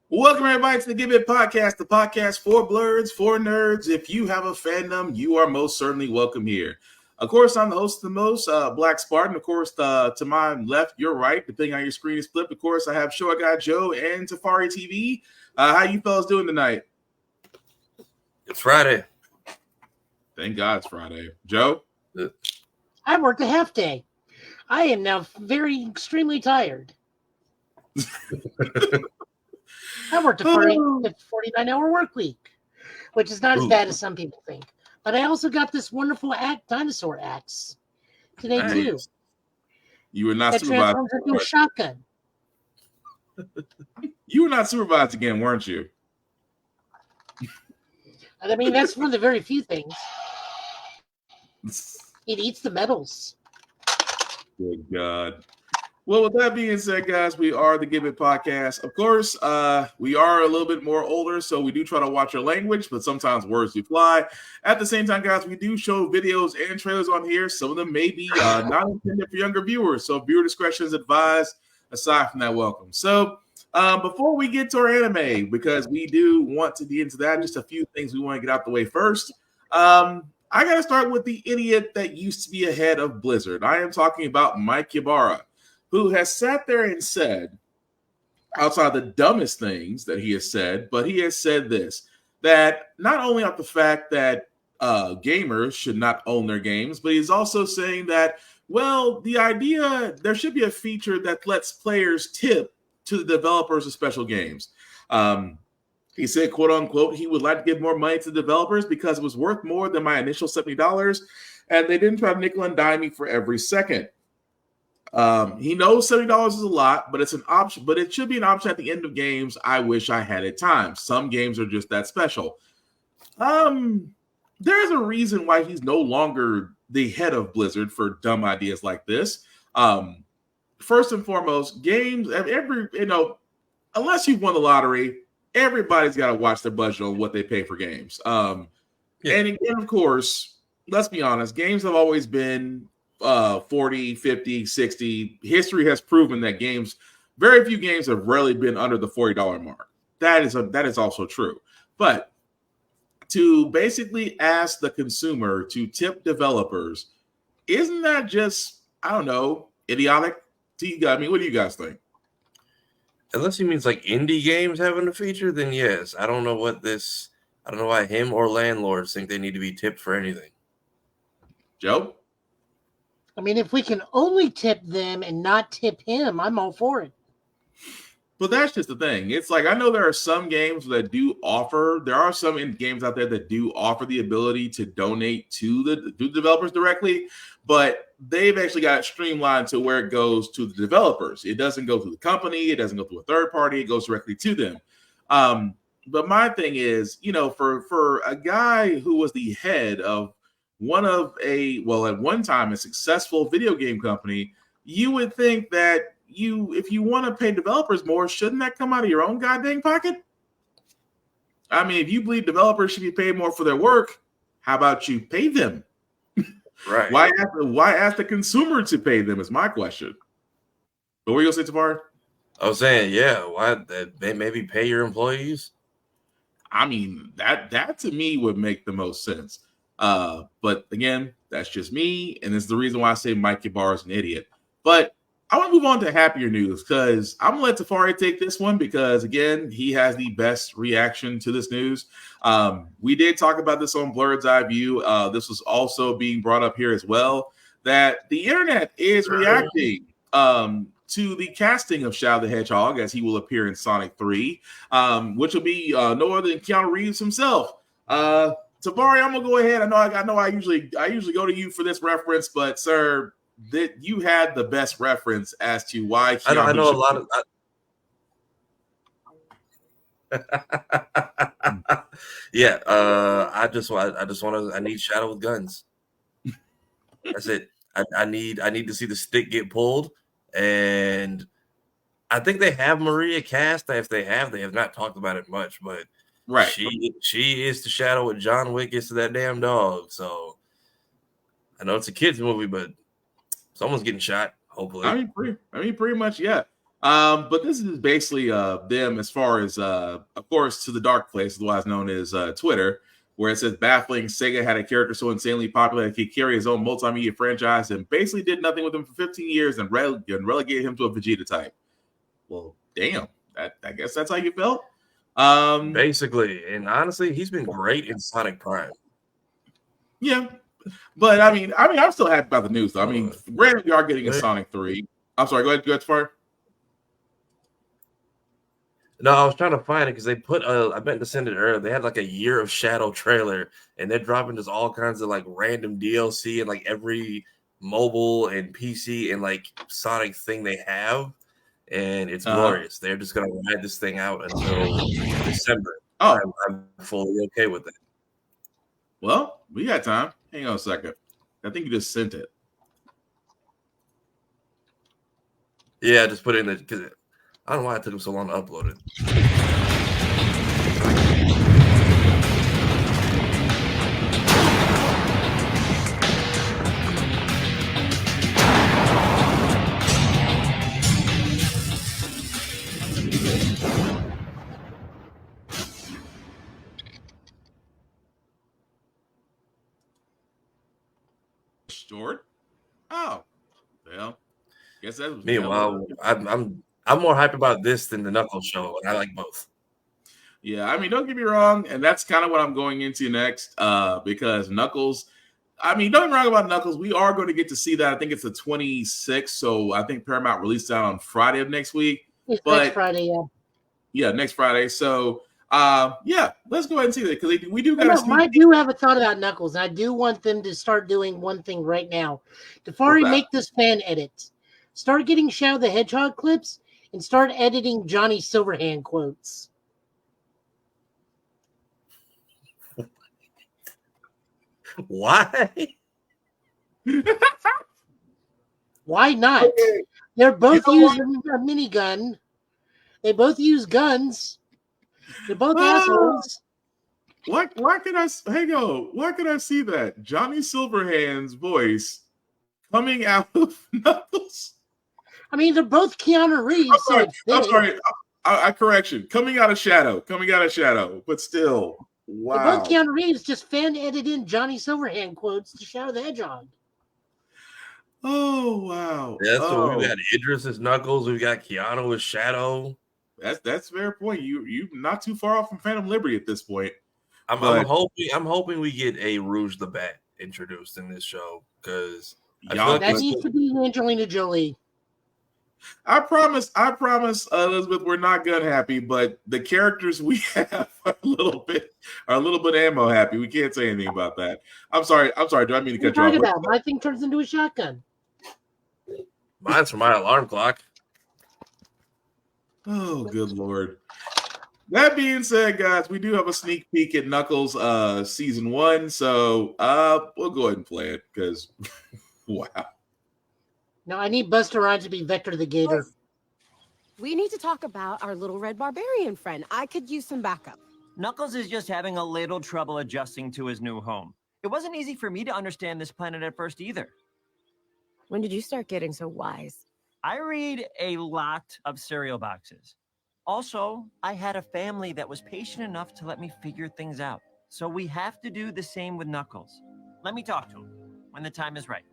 Welcome everybody to the Give It Podcast, the podcast for blurs, for nerds. If you have a fandom, you are most certainly welcome here. Of course, I'm the host of the most, Black Spartan. Of course, to my left, your right, depending on your screen is flipped. Of course, I have Short Guy Joe and Tafari TV. How you fellas doing tonight? It's Friday. Thank God it's Friday. Joe? I worked a half day. I am now extremely tired. I worked a 49-hour work week, which is not as bad as some people think. But I also got this wonderful dinosaur axe today, too. You were not that supervised. Transforms into a shotgun. You were not supervised again, weren't you? I mean, that's one of the very few things. It eats the metals. Good God. Well, with that being said, guys, we are the Give It Podcast. Of course, we are a little bit more older, so we do try to watch our language, but sometimes words do fly. At the same time, guys, we do show videos and trailers on here. Some of them may be not intended for younger viewers, so viewer discretion is advised. Aside from that, welcome. So before we get to our anime, because we do want to get into that, just a few things we want to get out the way first. I got to start with the idiot that used to be ahead of Blizzard. I am talking about Mike Ybarra, who has sat there and said, outside the dumbest things that he has said, but he has said this, that not only about the fact that gamers should not own their games, but he's also saying that, well, the idea, there should be a feature that lets players tip to the developers of special games. He said, quote unquote, he would like to give more money to developers because it was worth more than my initial $70, and they didn't try to nickel and dime me for every second. He knows $70 is a lot, but it's an option, but it should be an option at the end of games. I wish I had at times. Some games are just that special. There's a reason why he's no longer the head of Blizzard for dumb ideas like this. First and foremost, games, unless you've won the lottery, everybody's got to watch their budget on what they pay for games. And again, of course, let's be honest, games have always been 40, 50, 60. History has proven that very few games have rarely been under the $40 mark. That is also true. But to basically ask the consumer to tip developers, isn't that just, I don't know, idiotic to you guys? I mean, what do you guys think? Unless he means like indie games having a feature, then yes. I don't know why him or landlords think they need to be tipped for anything. Joe? I mean, if we can only tip them and not tip him, I'm all for it. But that's just the thing. It's like, I know there are some games that there are some games out there that do offer the ability to donate to the developers directly, but they've actually got it streamlined to where it goes to the developers. It doesn't go through the company. It doesn't go through a third party. It goes directly to them. But my thing is, for a guy who was the head of at one time a successful video game company, you would think that if you want to pay developers more, shouldn't that come out of your own goddamn pocket? I mean, if you believe developers should be paid more for their work, how about you pay them? Right. Why ask the consumer to pay them is my question. What were you going to say, Tafari? I was saying, yeah, why they maybe pay your employees? I mean, that to me would make the most sense. But again, that's just me, and it's the reason why I say Mike Ybarra is an idiot. But I want to move on to happier news, because I'm going to let Tafari take this one, because, again, he has the best reaction to this news. We did talk about this on Blurred's Eye View. This was also being brought up here as well, that the internet is reacting to the casting of Shadow the Hedgehog, as he will appear in Sonic 3, which will be no other than Keanu Reeves himself. Tafari, I'm going to go ahead. I know I usually go to you for this reference, but, sir, that you had the best reference as to why Keanu I know a lot of yeah, I need Shadow with guns. That's it. I need to see the stick get pulled, and I think they have Maria cast. If they have not talked about it much, but right, she is the Shadow what John Wick is to that damn dog. So I know it's a kids movie, but someone's getting shot, hopefully. I mean, pretty much, yeah. But this is basically them as far as of course to the dark place, otherwise known as Twitter, where it says baffling Sega had a character so insanely popular that he could carry his own multimedia franchise and basically did nothing with him for 15 years and relegated him to a Vegeta type. Well, damn. I guess that's how you felt. Basically, and honestly, he's been great in Sonic Prime. Yeah, but I mean, I'm still happy about the news though. I mean, granted, we are getting a Sonic 3. I'm sorry, go ahead, Far. No, I was trying to find it because they put I meant to send it earlier. They had like a Year of Shadow trailer, and they're dropping just all kinds of like random DLC and like every mobile and PC and like Sonic thing they have, and it's glorious. They're just gonna ride this thing out until December. Oh, I'm fully okay with it. Well, we got time. Hang on a second. I think you just sent it. Yeah, just put it in the because I don't know why it took them so long to upload it. Short. Oh, well. Guess that was. Meanwhile, I'm more hyped about this than the Knuckles show, and I like both. Yeah, I mean, don't get me wrong, and that's kind of what I'm going into next, because Knuckles. I mean, don't get me wrong about Knuckles. We are going to get to see that. I think it's the 26th, so I think Paramount released that on Friday of next week. Next Friday, yeah. Yeah, next Friday. So, yeah, let's go ahead and see that because we do got. I do have a thought about Knuckles. I do want them to start doing one thing right now. Tafari, make this fan edit. Start getting Shadow the Hedgehog clips and start editing Johnny Silverhand quotes. Why? Why not? Okay. They're both using a minigun. They both use guns. They're both assholes. Why can I see that? Johnny Silverhand's voice coming out of Knuckles? I mean, they're both Keanu Reeves. I'm sorry. Correction. Coming out of Shadow. But still, wow. They're both Keanu Reeves, just fan edited in Johnny Silverhand quotes to Shadow the Hedgehog. Oh, wow. Yeah, so we got Idris as Knuckles. We got Keanu as Shadow. That's a fair point. You not too far off from Phantom Liberty at this point. I'm hoping we get a Rouge the Bat introduced in this show because that needs to be Angelina Jolie. I promise, Elizabeth, we're not gun happy, but the characters we have are a little bit ammo happy. We can't say anything about that. I'm sorry. Do I mean to cut you off? My thing turns into a shotgun. Mine's for my alarm clock. Oh, good Lord. That being said, guys, we do have a sneak peek at Knuckles season 1. So we'll go ahead and play it because wow. No, I need Buster Rhymes to be Vector the Gator. We need to talk about our little red barbarian friend. I could use some backup. Knuckles is just having a little trouble adjusting to his new home. It wasn't easy for me to understand this planet at first either. When did you start getting so wise? I read a lot of cereal boxes. Also, I had a family that was patient enough to let me figure things out. So we have to do the same with Knuckles. Let me talk to him when the time is right.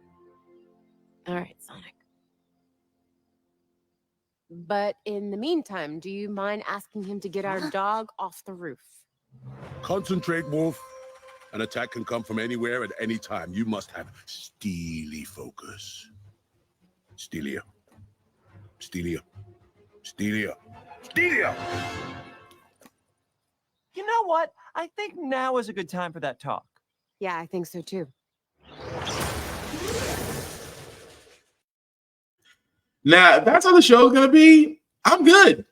All right, Sonic. But in the meantime, do you mind asking him to get our dog off the roof? Concentrate, Wolf. An attack can come from anywhere at any time. You must have steely focus. Stelia. Stelia. Stelia. Stelia! You know what? I think now is a good time for that talk. Yeah, I think so too. Now, if that's how the show is going to be, I'm good.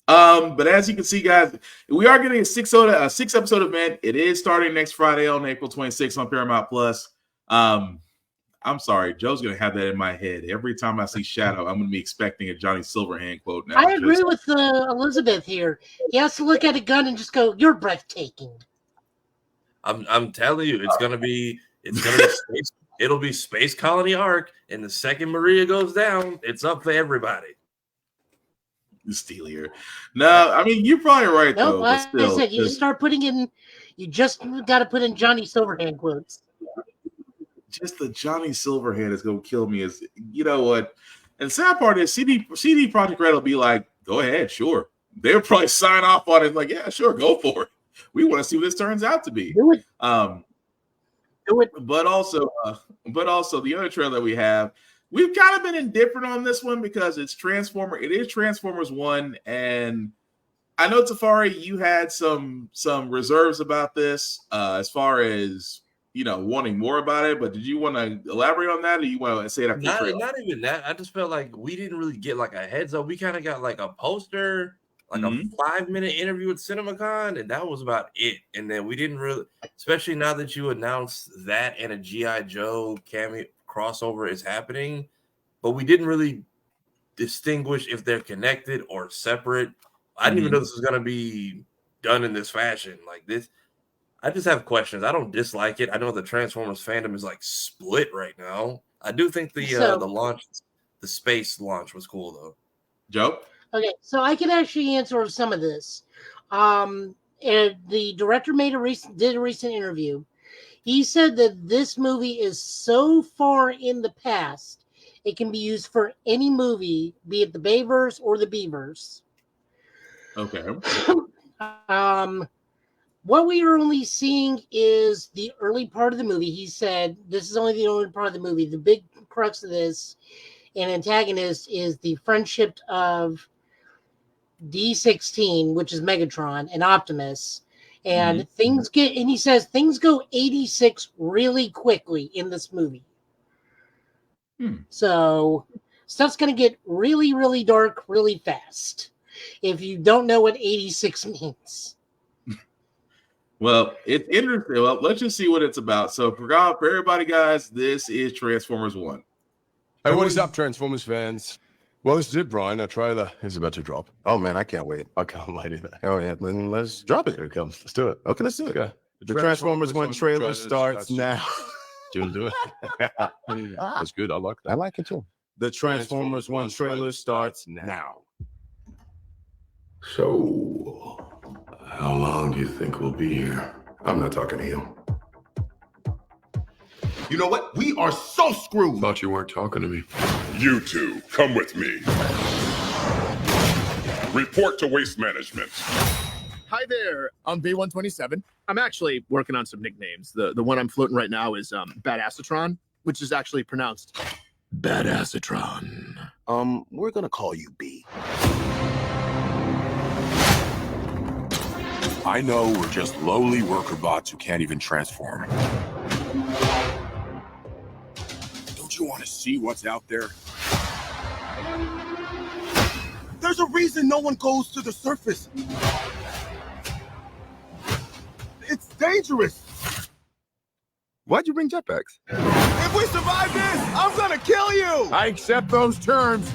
But as you can see, guys, we are getting a six episode event. It is starting next Friday on April 26th on Paramount Plus. I'm sorry, Joe's going to have that in my head. Every time I see Shadow, I'm going to be expecting a Johnny Silverhand quote now. I agree with Elizabeth here. He has to look at a gun and just go, "You're breathtaking." I'm telling you, it's gonna be space, it'll be Space Colony Arc, and the second Maria goes down, it's up for everybody. Steelier. No, I mean you're probably right Nope, though. But like still, I said, you just start putting in. You just got to put in Johnny Silverhand quotes. just the Johnny Silverhand is gonna kill me. Is you know what? And the sad part is CD Projekt Red will be like, go ahead, sure. They'll probably sign off on it, like, yeah, sure, go for it. We want to see what this turns out to be. Do it. Do it. But also the other trailer we have, we've kind of been indifferent on this one because it's Transformers. It is Transformers 1, and I know Tafari, you had some reserves about this as far as wanting more about it, but did you want to elaborate on that, or you want to say it after the trailer? Not even that. I just felt like we didn't really get like a heads up. We kind of got like a poster, like a 5-minute interview with CinemaCon, and that was about it. And then we didn't really, especially now that you announced that and a G.I. Joe cameo crossover is happening, but we didn't really distinguish if they're connected or separate. I didn't even know this was going to be done in this fashion. Like this, I just have questions. I don't dislike it. I know the Transformers fandom is like split right now. I do think the launch, the space launch was cool though. Joe? Okay, so I can actually answer some of this. And the director did a recent interview. He said that this movie is so far in the past, it can be used for any movie, be it the Bayverse or the Beavers. Okay. What we are only seeing is the early part of the movie. He said this is only the early part of the movie. The big crux of this and antagonist is the friendship of D16, which is Megatron, and Optimus. And he says things go 86 really quickly in this movie. So stuff's going to get really, really dark really fast if you don't know what 86 means. Well, it's interesting. Well, let's just see what it's about. So for everybody, guys, this is Transformers 1. Hey, what is up, Transformers fans? Well, this is it, Brian. Our trailer is about to drop. Oh, man, I can't wait. I can't wait either. Oh, yeah, then let's drop it. Here it comes. Let's do it. Okay, let's do it. Okay. The Transformers 1 trailer starts now. Do you want to do it? That's good. I like that. I like it too. The Transformers 1 trailer starts now. So, how long do you think we'll be here? I'm not talking to you. You know what? We are so screwed. Thought you weren't talking to me. You two, come with me. Report to Waste Management. Hi there, I'm B127. I'm actually working on some nicknames. The one I'm floating right now is Badassatron, which is actually pronounced Badassatron. We're gonna call you B. I know we're just lowly worker bots who can't even transform. Don't you want to see what's out there? There's a reason no one goes to the surface. It's dangerous. Why'd you bring jetpacks? If we survive this, I'm gonna kill you. I accept those terms.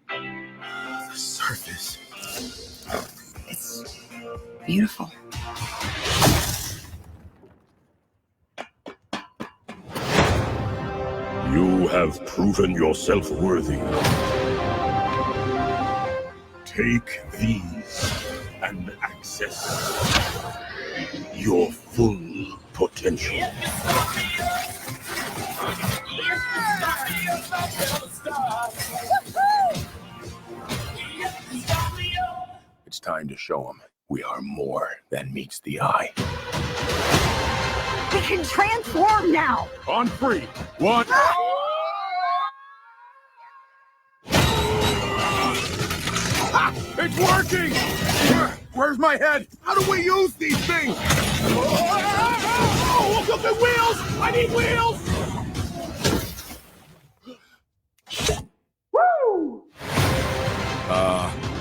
The surface. It's beautiful. You have proven yourself worthy. Take these and access your full potential. It's time to show them we are more than meets the eye. We can transform now. On 3, 1. It's working! Where's my head? How do we use these things? Oh, look at the wheels! I need wheels! Woo!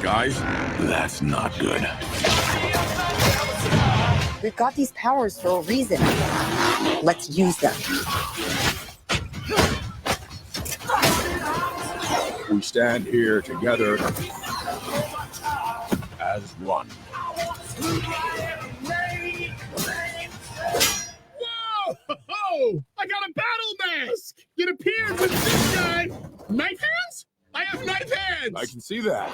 Guys, that's not good. We've got these powers for a reason. Let's use them. We stand here together as one. Whoa! I can see that.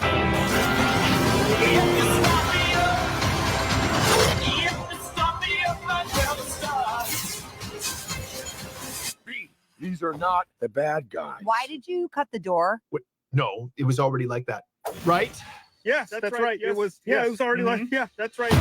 These are not the bad guys. Why did you cut the door? No, it was already like that, right? Yeah, that's right. Yes. It was. Yeah, it was already like. Yeah, that's right.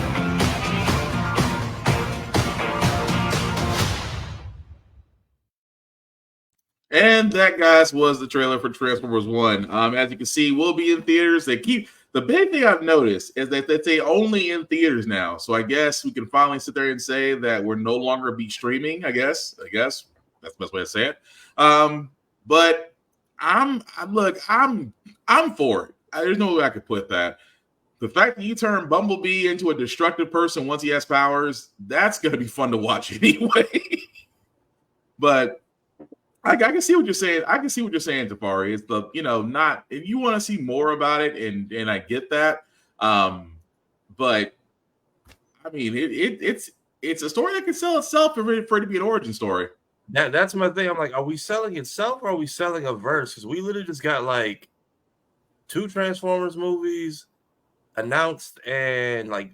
And that, guys, was the trailer for Transformers 1. As you can see, we'll be in theaters. The big thing I've noticed is that they say only in theaters now. So I guess we can finally sit there and say that we're no longer be streaming. I guess that's the best way to say it. But I'm for it. There's no way I could put that. The fact that you turn Bumblebee into a destructive person once he has powers, that's going to be fun to watch anyway. But I can see what you're saying. I can see what you're saying, Tafari. It's the, not, if you want to see more about it, and I get that. But I mean, it's a story that can sell itself for it to be an origin story. That's my thing. I'm like, are we selling itself or are we selling a verse? Because we literally just got like 2 Transformers movies announced, and like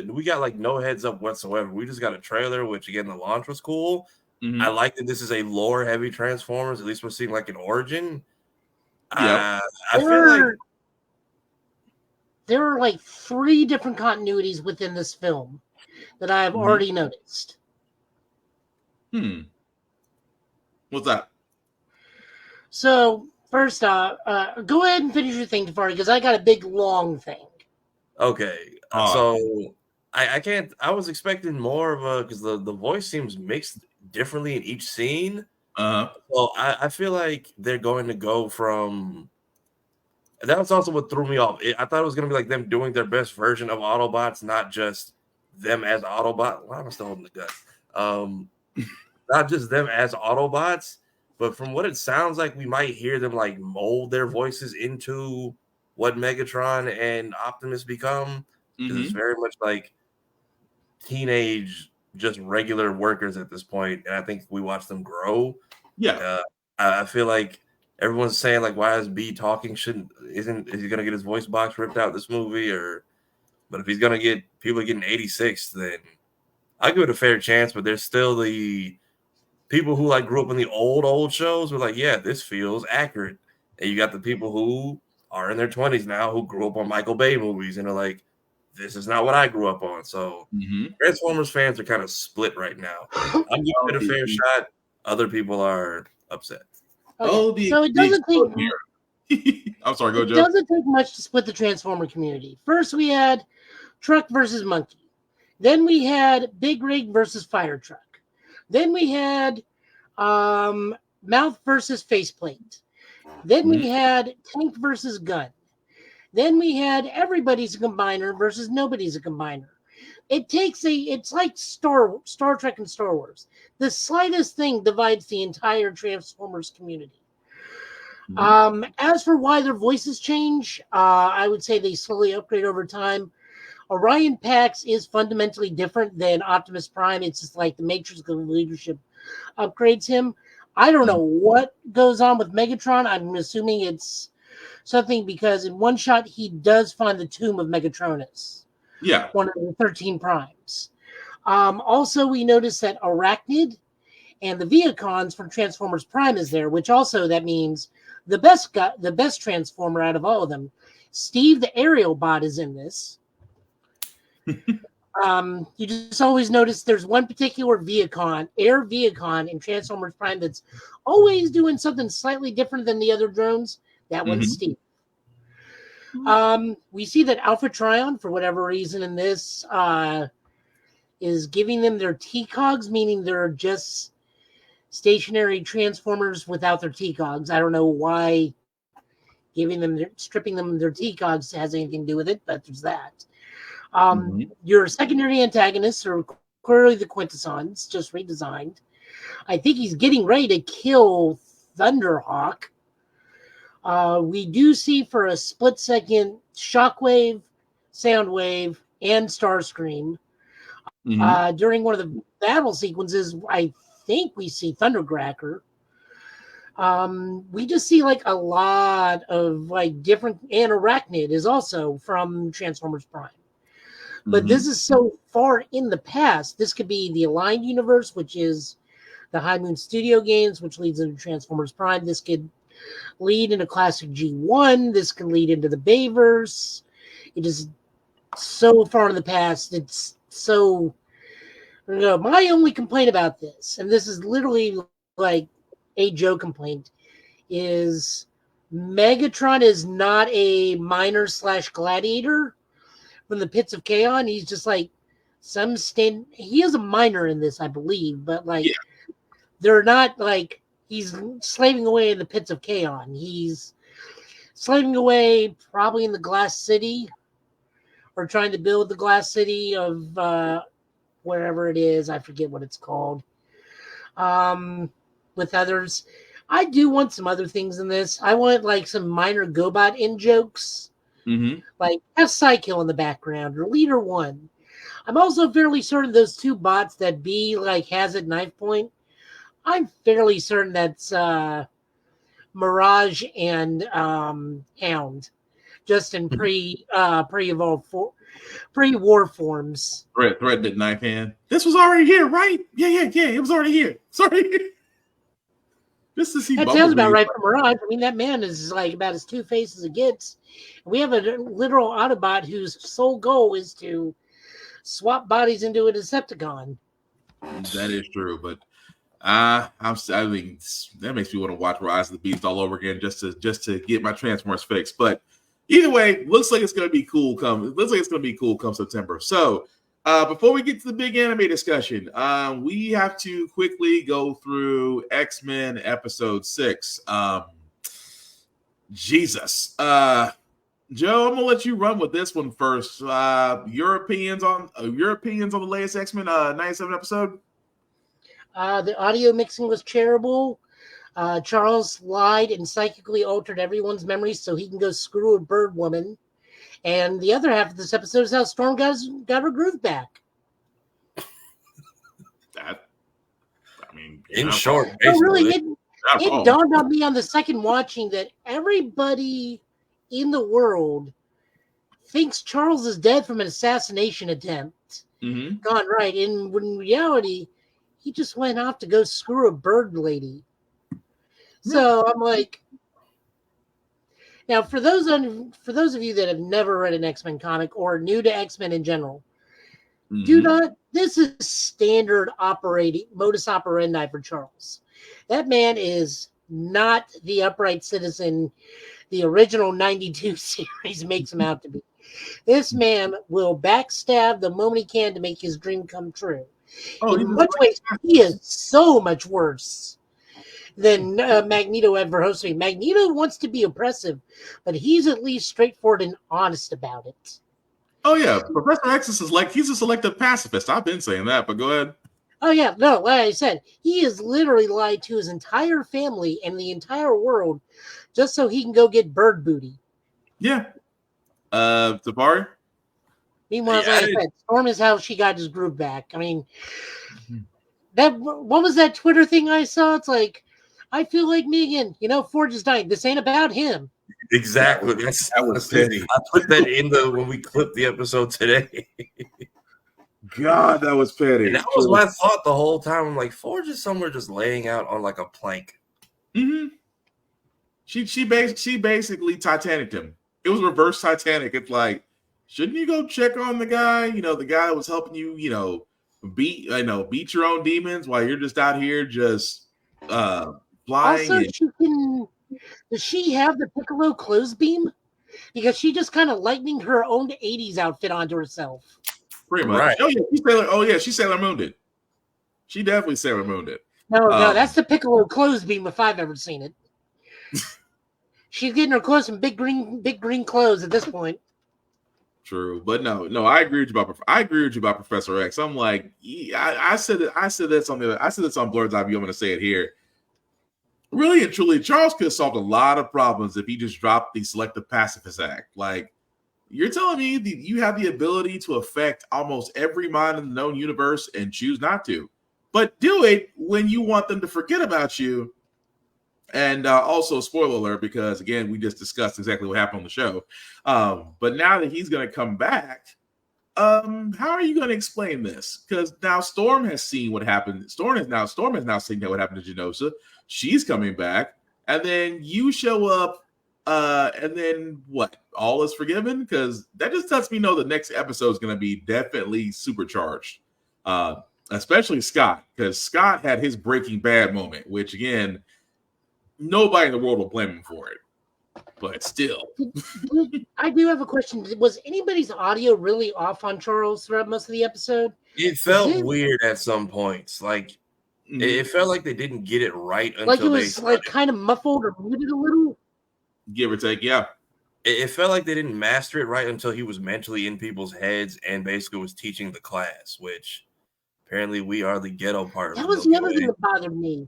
we got like no heads up whatsoever. We just got a trailer, which again, the launch was cool. Mm-hmm. I like that this is a lore heavy Transformers. At least we're seeing like an origin. Yeah, I feel like there are like 3 different continuities within this film that I've already noticed. What's that? So first, go ahead and finish your thing, Tafari, because I got a big long thing. Okay, so I can't. I was expecting more of a, because the voice seems mixed differently in each scene. Well, I feel like they're going to go from. That was also what threw me off. I thought it was going to be like them doing their best version of Autobots, not just them as Autobots. Why am I still holding the gun? Not just them as Autobots, but from what it sounds like, we might hear them like mold their voices into what Megatron and Optimus become. Because it's very much like teenage, just regular workers at this point, and I think we watch them grow. Yeah, I feel like everyone's saying like, why is B talking? Is he gonna get his voice box ripped out this movie? But if he's gonna get people getting 86, then I'll give it a fair chance. But there's still the people who like grew up in the old shows were like, yeah, this feels accurate. And you got the people who are in their 20s now who grew up on Michael Bay movies and are like, this is not what I grew up on. So Transformers fans are kind of split right now. I'm giving it a fair shot. Other people are upset. Okay. So it doesn't take. I'm sorry, go Joe. It doesn't take much to split the Transformer community. First, we had Truck versus Monkey. Then we had Big Rig versus Fire Truck. Then we had Mouth versus Faceplate. Then we had Tank versus Gun. Then we had Everybody's a Combiner versus Nobody's a Combiner. It's like Star Trek and Star Wars. The slightest thing divides the entire Transformers community. As for why their voices change, I would say they slowly upgrade over time. Orion Pax is fundamentally different than Optimus Prime. It's just like the Matrix of Leadership upgrades him. I don't know what goes on with Megatron. I'm assuming it's something because in one shot he does find the tomb of Megatronus. Yeah. One of the 13 primes. Also, we noticed that Arachnid and the Viacons from Transformers Prime is there, which also that means the best Transformer out of all of them, Steve the Aerial Bot, is in this. You just always notice there's one particular Air Viacon in Transformers Prime that's always doing something slightly different than the other drones. That one's Steve. We see that Alpha Trion, for whatever reason in this, is giving them their T-Cogs, meaning they're just stationary Transformers without their T-Cogs. I don't know why stripping them their T-Cogs has anything to do with it, but there's that. Your secondary antagonists are clearly the Quintessons, just redesigned. I think he's getting ready to kill Thunderhawk. We do see for a split second Shockwave, Soundwave, and Starscream. During one of the battle sequences, I think we see Thundercracker. We just see like a lot of like different, and Arachnid is also from Transformers Prime. But this is so far in the past. This could be the Aligned Universe, which is the High Moon Studio games, which leads into Transformers Prime. This could lead into Classic G1. This could lead into the Bayverse. It is so far in the past. It's so... my only complaint about this, and this is literally like a Joe complaint, is Megatron is not a miner / gladiator from the pits of Chaos. He's just like he is a miner in this, I believe, but like they're not like he's slaving away in the pits of Chaos. He's slaving away probably in the Glass City, or trying to build the Glass City of wherever it is. I forget what it's called. With others, I do want some other things in this. I want like some minor GoBot in jokes. Like have Psykill in the background or Leader One. I'm also fairly certain those two bots that B like has at knife point. I'm fairly certain that's Mirage and Hound, just in pre-war forms. Threatened at knife hand. This was already here, right? Yeah. It was already here. Sorry. Just to see. That sounds about right for Mirage. I mean, that man is like about as two-faced as it gets. We have a literal Autobot whose sole goal is to swap bodies into a Decepticon. That is true, but I mean, that makes me want to watch Rise of the Beast all over again just to get my Transformers fixed. But either way, looks like it's going to be cool. Come September. So before we get to the big anime discussion, we have to quickly go through X-Men Ep.6. Jesus. Joe, I'm gonna let you run with this one first. Your opinions on the latest X-Men 97 episode? The audio mixing was terrible. Charles lied and psychically altered everyone's memories so he can go screw a bird woman. And the other half of this episode is how Storm got her groove back. In short, really, it dawned on me on the second watching that everybody in the world thinks Charles is dead from an assassination attempt. Gone right. And in reality, he just went off to go screw a bird lady. So I'm like, now for those of you that have never read an X-Men comic or new to X-Men in general, do not. This is standard modus operandi for Charles. That man is not the upright citizen the original 92 series makes him out to be. This man will backstab the moment he can to make his dream come true. In much ways, he is so much worse than Magneto ever hosted. Magneto wants to be oppressive, but he's at least straightforward and honest about it. Oh yeah, Professor X is he's a selective pacifist. I've been saying that, but go ahead. Oh yeah, no, like I said, he has literally lied to his entire family and the entire world just so he can go get bird booty. Yeah. Tafari? Meanwhile, like I said, Storm is how she got his groove back. I mean, what was that Twitter thing I saw? It's like, I feel like Megan, Forge is dying. This ain't about him. Exactly. That was petty. I put that in when we clipped the episode today. God, that was petty. And that was my thought the whole time. I'm like, Forge is somewhere just laying out on like a plank. She basically Titanicked him. It was reverse Titanic. It's like, shouldn't you go check on the guy? The guy that was helping you, beat your own demons while you're just out here just flying. Also, does she have the Piccolo clothes beam? Because she just kind of lightning her own 80s outfit onto herself. Pretty much. Right. She Sailor Mooned it. She definitely Sailor Mooned it. No, that's the Piccolo clothes beam if I've ever seen it. She's getting her clothes in big green clothes at this point. True, but no, I agree with you about Professor X. I'm like, I said this on Blurred's Eye View. I'm going to say it here. Really and truly, Charles could have solved a lot of problems if he just dropped the Selective Pacifist Act. Like, you're telling me that you have the ability to affect almost every mind in the known universe and choose not to, but do it when you want them to forget about you. And also, spoiler alert, because again, we just discussed exactly what happened on the show. But now that he's going to come back, how are you going to explain this? Because now Storm has seen what happened. Storm has now seen what happened to Genosha. She's coming back, and then you show up, and then what? All is forgiven? Because that just lets me know the next episode is going to be definitely supercharged. Especially Scott, because Scott had his Breaking Bad moment, which again, nobody in the world will blame him for it. But still. I do have a question. Was anybody's audio really off on Charles throughout most of the episode? It felt weird at some points. Like it felt like they didn't get it right until like it was like kind of muffled or muted a little. Give or take, yeah. It felt like they didn't master it right until he was mentally in people's heads and basically was teaching the class, which apparently we are the ghetto part. That was the other thing that bothered me.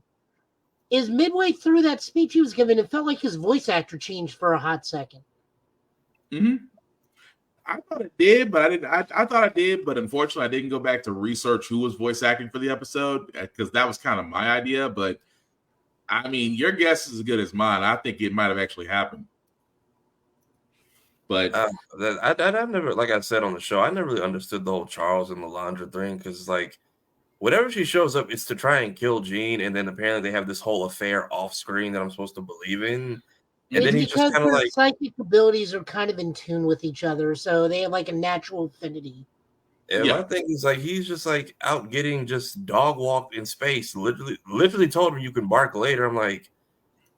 Is midway through that speech he was giving, it felt like his voice actor changed for a hot second. I thought it did, but I didn't. I thought I did, but unfortunately, I didn't go back to research who was voice acting for the episode because that was kind of my idea. But I mean, your guess is as good as mine. I think it might have actually happened. But I've never, like I said on the show, I never really understood the whole Charles and the laundry thing because, like, whenever she shows up, it's to try and kill Jean, and then apparently they have this whole affair off screen that I'm supposed to believe in. And then he's just kind of like psychic abilities are kind of in tune with each other, so they have like a natural affinity. And my thing is like he's just like out getting just dog walked in space. Literally told him you can bark later. I'm like,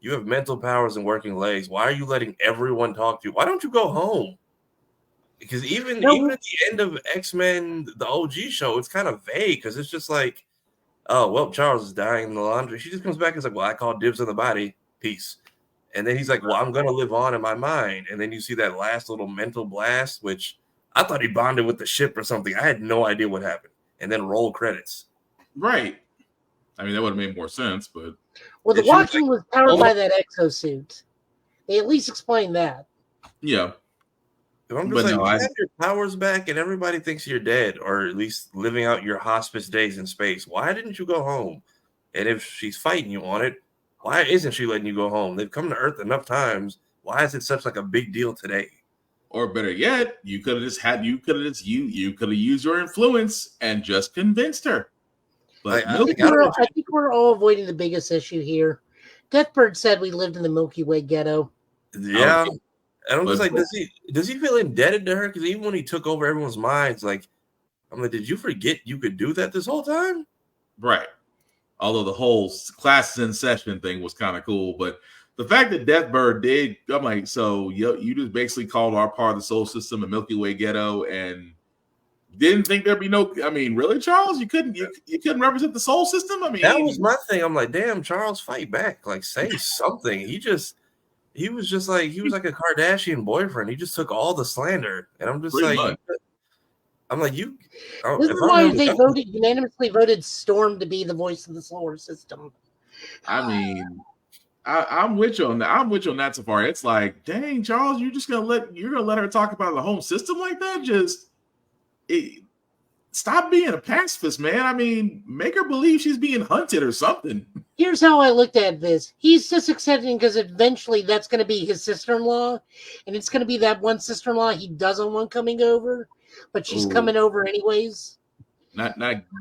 you have mental powers and working legs. Why are you letting everyone talk to you? Why don't you go home? Because even at the end of X-Men, the OG show, it's kind of vague because it's just like, oh, well, Charles is dying in the laundry. She just comes back and is like, well, I called dibs on the body. Peace. And then he's like, well, I'm going to live on in my mind. And then you see that last little mental blast, which I thought he bonded with the ship or something. I had no idea what happened. And then roll credits. Right. I mean, that would have made more sense, but. Well, the walking was powered by that exosuit. They at least explained that. Yeah. I'm just like, you have your powers back and everybody thinks you're dead or at least living out your hospice days in space. Why didn't you go home? And if she's fighting you on it, why isn't she letting you go home? They've come to Earth enough times. Why is it such like a big deal today? Or better yet, you could have used your influence and just convinced her. But I think we're all avoiding the biggest issue here. Deathbird said we lived in the Milky Way ghetto. Yeah. And I'm just like, does he feel indebted to her? Because even when he took over everyone's minds, like, I'm like, did you forget you could do that this whole time? Right. Although the whole classes in session thing was kind of cool, but the fact that Deathbird did, I'm like, so you just basically called our part of the solar system a Milky Way ghetto and didn't think there'd be no. I mean, really, Charles, you couldn't represent the solar system. I mean, that was my thing. I'm like, damn, Charles, fight back, like say something. He was like a Kardashian boyfriend. He just took all the slander, and I'm just pretty like. much. I'm like, you. This is why they unanimously voted Storm to be the voice of the solar system. I mean, I'm with you on that. I'm with you on that so far. It's like, dang, Charles, you're gonna let her talk about the home system like that? Stop being a pacifist, man. I mean, make her believe she's being hunted or something. Here's how I looked at this. He's just accepting because eventually that's going to be his sister-in-law, and it's going to be that one sister-in-law he doesn't want coming over. But she's coming over anyways. Not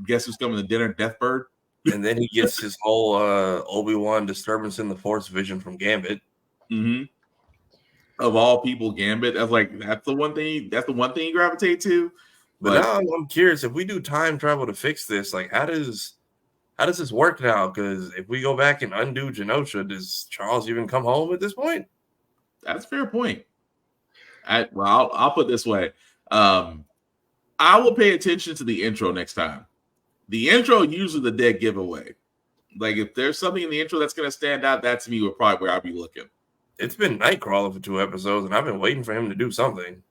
guess who's coming to dinner? Deathbird. And then he gets his whole Obi-Wan disturbance in the Force vision from Gambit. Mm-hmm. Of all people, Gambit. That's the one thing you gravitate to. But now I'm curious if we do time travel to fix this. Like, how does this work now? Because if we go back and undo Genosha, does Charles even come home at this point? That's a fair point. I'll put it this way. I will pay attention to the intro next time. The intro usually the dead giveaway. Like if there's something in the intro that's going to stand out, that to me would probably where I'll be looking. It's been Nightcrawler for 2 episodes, and I've been waiting for him to do something.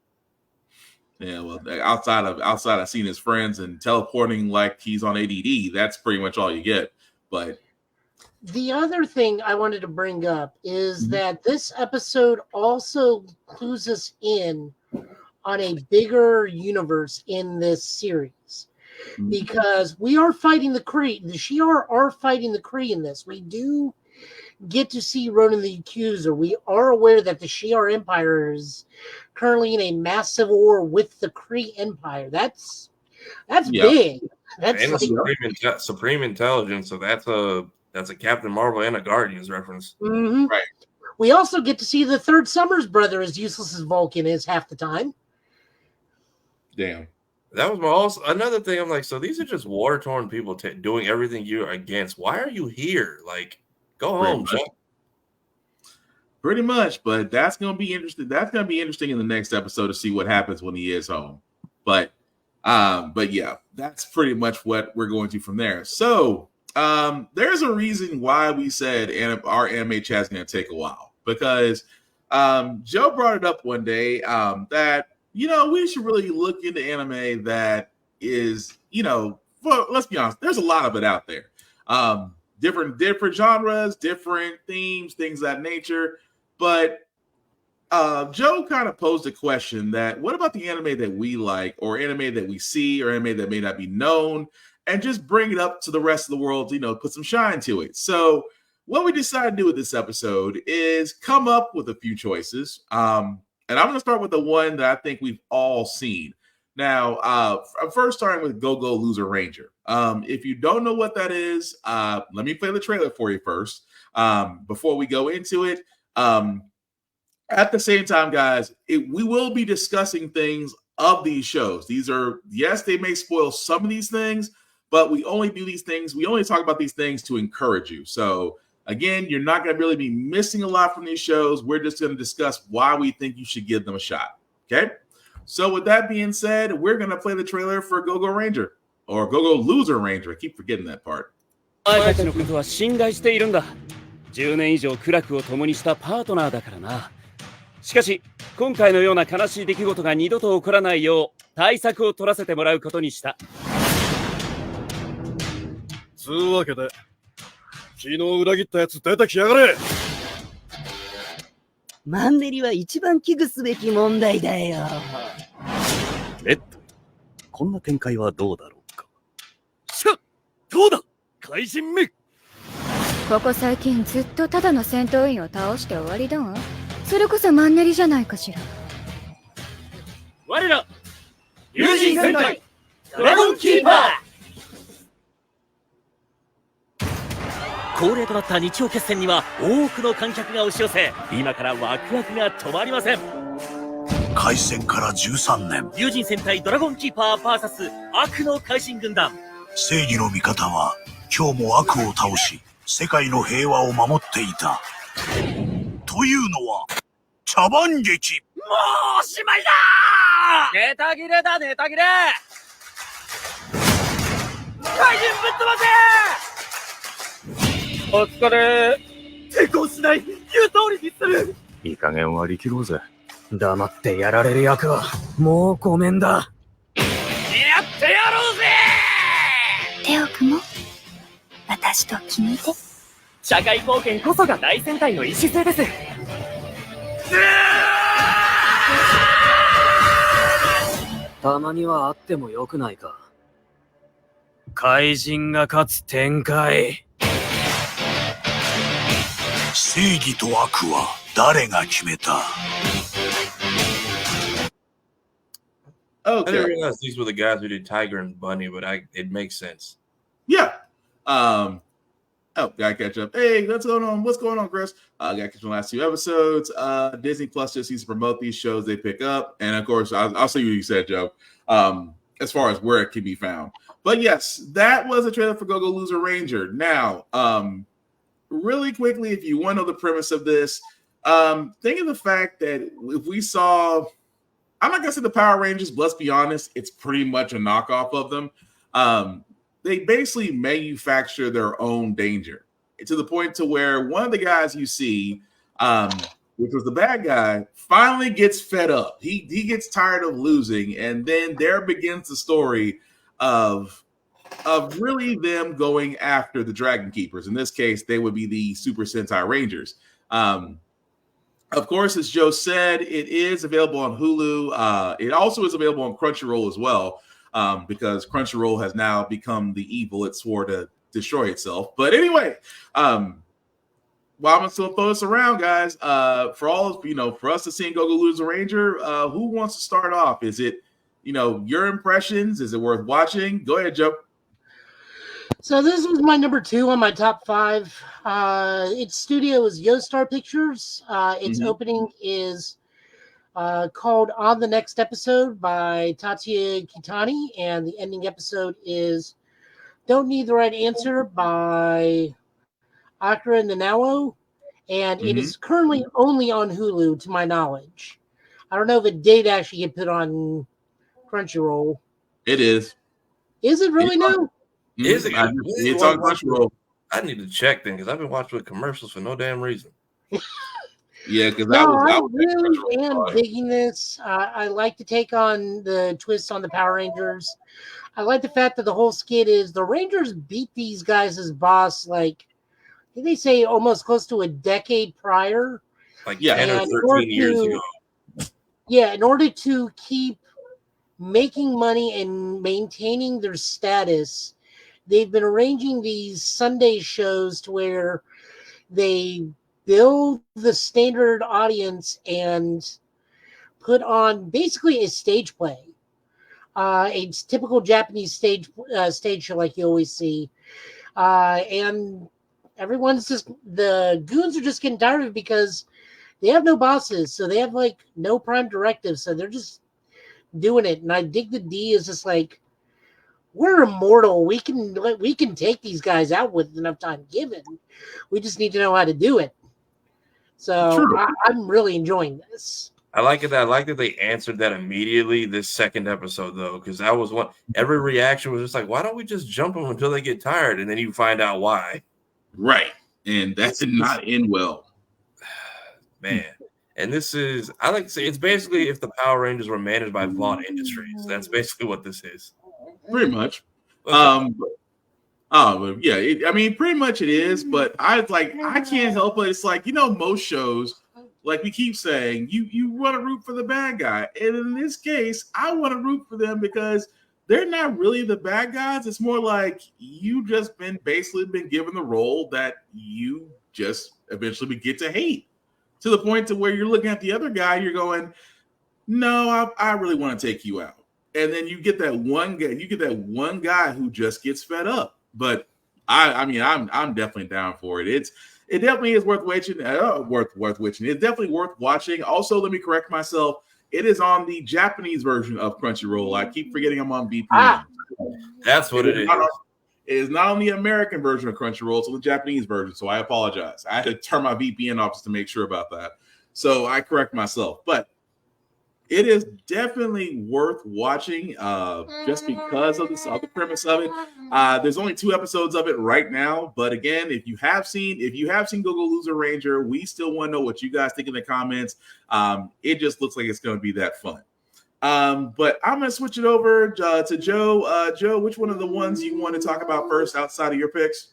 Yeah, well, outside of seeing his friends and teleporting like he's on ADD, that's pretty much all you get. But the other thing I wanted to bring up is that this episode also clues us in on a bigger universe in this series, because we are fighting the Kree. The Shi'ar are fighting the Kree in this. We do get to see Ronan the Accuser. We are aware that the Shi'ar Empire is currently in a mass civil war with the Kree Empire. That's big. That's and like, supreme intelligence. So that's a Captain Marvel and a Guardians reference. Mm-hmm. Right. We also get to see the third Summers brother, as useless as Vulcan is half the time. Damn. That was another thing. I'm like, so these are just war-torn people doing everything you're against. Why are you here? Like, go home, Chuck. Pretty much, but that's gonna be interesting. That's gonna be interesting in the next episode to see what happens when he is home. But yeah, that's pretty much what we're going to from there. So there's a reason why we said our anime chat is gonna take a while, because Joe brought it up one day that we should really look into anime that is, well, let's be honest, there's a lot of it out there. Different genres, different themes, things of that nature. But Joe kind of posed a question that, what about the anime that we like, or anime that we see, or anime that may not be known, and just bring it up to the rest of the world, put some shine to it. So what we decided to do with this episode is come up with a few choices. And I'm going to start with the one that I think we've all seen. Now, I'm first starting with Go-Go Loser Ranger. If you don't know what that is, let me play the trailer for you first before we go into it. At the same time, guys, we will be discussing things of these shows. These are, yes, they may spoil some of these things, but we only do these things. We only talk about these things to encourage you. So again, you're not going to really be missing a lot from these shows. We're just going to discuss why we think you should give them a shot. Okay? So with that being said, we're going to play the trailer for Go-Go Ranger, or Go-Go Loser Ranger. I keep forgetting that part. 10年以上苦楽を共にしたパートナーだからな。しかし、今回のような悲しい出来事が二度と起こらないよう対策を取らせてもらうことにした。つうわけで、昨日裏切ったやつ出てきやがれ。マンネリは一番危惧すべき問題だよ。レッド、こんな展開はどうだろうか。しゃ、どうだ、怪人め。ここ最近ずっとただの戦闘員を倒して終わりだわ。それこそマンネリじゃないかしら。我ら友人戦隊ドラゴンキーパー。恒例となった日曜決戦には多くの観客が押し寄せ、今からワクワクが止まりません。開戦から13年、友人戦隊ドラゴンキーパー VS 悪の怪人軍団。正義の味方は今日も悪を倒し、世界の平和を守っていた。というのは茶番劇。もうおしまいだー。ネタ切れだ、ネタ切れ。怪人ぶっ飛ばせ。お疲れ。抵抗しない。言う通りにする。いい加減割り切ろうぜ。黙ってやられる役はもうごめんだ。やってやろうぜ。手を組もう。私と君で。社会貢献こそが大戦隊の礎です。たまにはあってもよくないか。怪人が勝つ展開。正義と悪は誰が決めた？ I didn't realize these were the guys who did Tiger and Bunny, but it makes sense. Yeah. Gotta catch up. Hey, what's going on? What's going on, Chris? Gotta catch the last two episodes. Disney Plus just needs to promote these shows they pick up. And of course, I'll see what you said, Joe, as far as where it can be found. But yes, that was a trailer for Go-Go Loser Ranger. Now, really quickly, if you want to know the premise of this, think of the fact that if we saw, I'm not gonna say the Power Rangers, but let's be honest, it's pretty much a knockoff of them. They basically manufacture their own danger to the point to where one of the guys you see, which was the bad guy, finally gets fed up. He gets tired of losing, and then there begins the story of really them going after the Dragon Keepers. In this case, they would be the Super Sentai Rangers. Of course, as Joe said, it is available on Hulu. It also is available on Crunchyroll as well, because Crunchyroll has now become the evil it swore to destroy itself. But anyway, well, I'm gonna still throw this around, guys. For all for us to see Gogo lose a Ranger, who wants to start off? Is it your impressions? Is it worth watching? Go ahead, Joe. So this was my number 2 on my top 5. Its studio is Yostar Pictures. Its opening is called On the Next Episode by Tatsuya Kitani, and the ending episode is Don't Need the Right Answer by Akira Nanawo, and it is currently only on Hulu, to my knowledge. I don't know if it did actually get put on Crunchyroll. It is. Is it really now? Is it? It's on Crunchyroll. I need to check then because I've been watching with commercials for no damn reason. Yeah, because I really am digging this. I like to take on the twist on the Power Rangers. I like the fact that the whole skit is the Rangers beat these guys as boss, like, did they say almost close to a decade prior? Like 10 or 13 years ago. Yeah, in order to keep making money and maintaining their status, they've been arranging these Sunday shows to where they build the standard audience and put on basically a stage play. A typical Japanese stage show like you always see. And everyone's just, the goons are just getting tired of it because they have no bosses. So they have like no prime directives. So they're just doing it. And I dig the D is just like, we're immortal. We can take these guys out with enough time given. We just need to know how to do it. So I'm really enjoying this. I like it. I like that they answered that immediately this second episode, though, because that was one. Every reaction was just like, "Why don't we just jump them until they get tired?" And then you find out why. Right, and that did not end well, man. And this is, I like to say, it's basically if the Power Rangers were managed by Vaught Industries. That's basically what this is. Pretty much. But yeah, I mean, pretty much it is. But I can't help it. It's like, most shows, like we keep saying, you want to root for the bad guy, and in this case, I want to root for them because they're not really the bad guys. It's more like you just basically been given the role that you just eventually get to hate, to the point to where you're looking at the other guy, you're going, no, I really want to take you out. And then you get that one guy who just gets fed up. But I'm definitely down for it. It definitely is worth watching. It's definitely worth watching. Also, let me correct myself. It is on the Japanese version of Crunchyroll. I keep forgetting I'm on VPN. That's what it is. It is not on the American version of Crunchyroll. It's on the Japanese version. So I apologize. I had to turn my VPN off to make sure about that. So I correct myself. But it is definitely worth watching just because of the premise of it. There's only 2 episodes of it right now. But again, if you have seen Gogo Loser Ranger, we still want to know what you guys think in the comments. It just looks like it's going to be that fun. But I'm going to switch it over to Joe. Joe, which one of the ones you want to talk about first outside of your picks?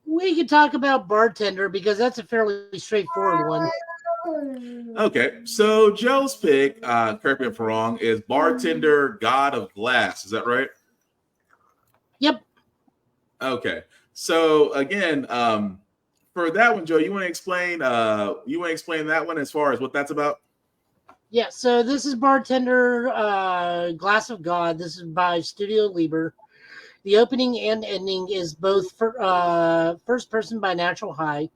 We could talk about Bartender because that's a fairly straightforward one. Okay, so Joe's pick, correct me if I'm wrong, is Bartender God of Glass. Is that right? Yep. Okay, so again, for that one, Joe, you want to explain that one as far as what that's about? Yeah, so this is Bartender Glass of God. This is by Studio Liber. The opening and ending is both first person by Natural High.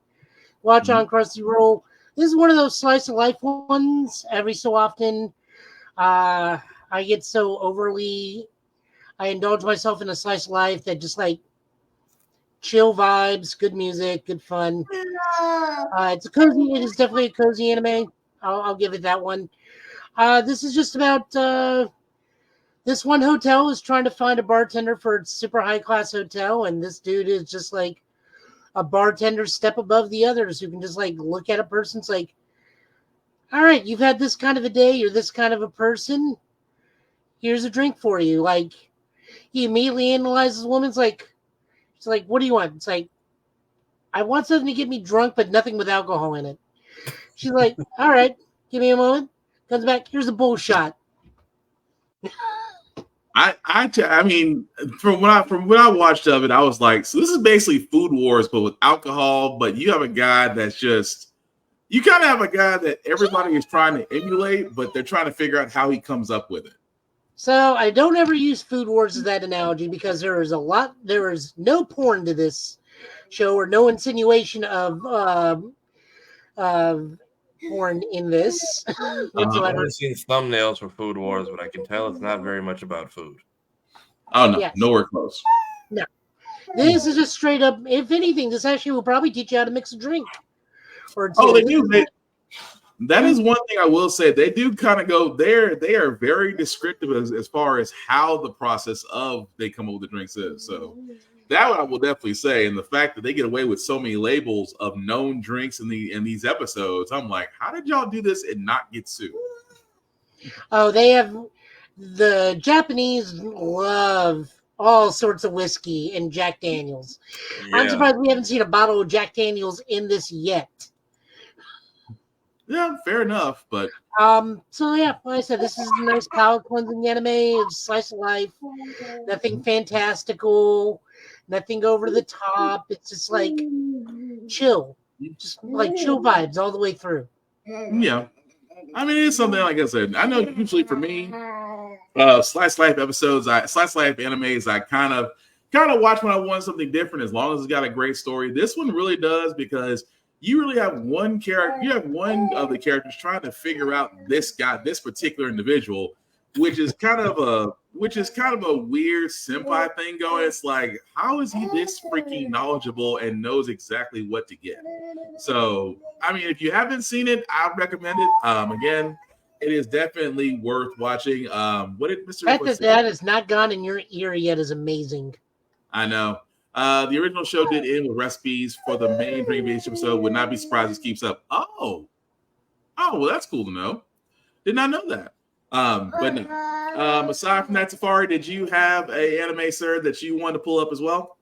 Watch on Crunchyroll. This is one of those slice of life ones. Every so often, I get so overly, I indulge myself in a slice of life that just like chill vibes, good music, good fun. It is definitely a cozy anime. I'll give it that one. This is just about this one hotel is trying to find a bartender for its super high class hotel, and this dude is just like a bartender step above the others who can just like look at a person. It's like, all right, you've had this kind of a day. You're this kind of a person. Here's a drink for you. Like, he immediately analyzes the woman's like, it's like, what do you want? It's like, I want something to get me drunk, but nothing with alcohol in it. She's like, all right, give me a moment. Comes back. Here's a bull shot. I mean, from what I watched of it, I was like, so this is basically Food Wars, but with alcohol. But you have a guy that's just, you kind of have a guy that everybody is trying to emulate, but they're trying to figure out how he comes up with it. So I don't ever use Food Wars as that analogy because there is no porn to this show or no insinuation of porn in this I've whatsoever. only seen thumbnails for Food Wars, but I can tell it's not very much about food. Oh no, Yes. nowhere close. No, this is just straight up. If anything, this actually will probably teach you how to mix a drink. Or Oh, they do. That is one thing I will say. They do kind of go there. They are very descriptive as far as how the process of they come up with the drinks is. So that one I will definitely say. And the fact that they get away with so many labels of known drinks in these episodes, I'm like, how did y'all do this and not get sued? Oh, the Japanese love all sorts of whiskey and Jack Daniels. Yeah. I'm surprised we haven't seen a bottle of Jack Daniels in this yet. Yeah, fair enough. But so yeah, like I said, this is a nice palate cleansing anime. It's slice of life, nothing fantastical, nothing over the top. It's just like chill, just like chill vibes all the way through. Yeah, I mean, it's something like I said. I know usually for me, slice life episodes, slice life animes, I kind of watch when I want something different. As long as it's got a great story, this one really does because you really have one character. You have one of the characters trying to figure out this particular individual, which is kind of a weird senpai thing going. It's like, how is he this freaking knowledgeable and knows exactly what to get? So, I mean, if you haven't seen it, I recommend it. Again, it is definitely worth watching. What did Mr. The fact that has not gone in your ear yet is amazing. I know. The original show did end with recipes for the main Dream Beach episode. Would not be surprised if it keeps up. Oh, well, that's cool to know. Did not know that. But no. Aside from that, Safari, did you have a anime, sir, that you wanted to pull up as well?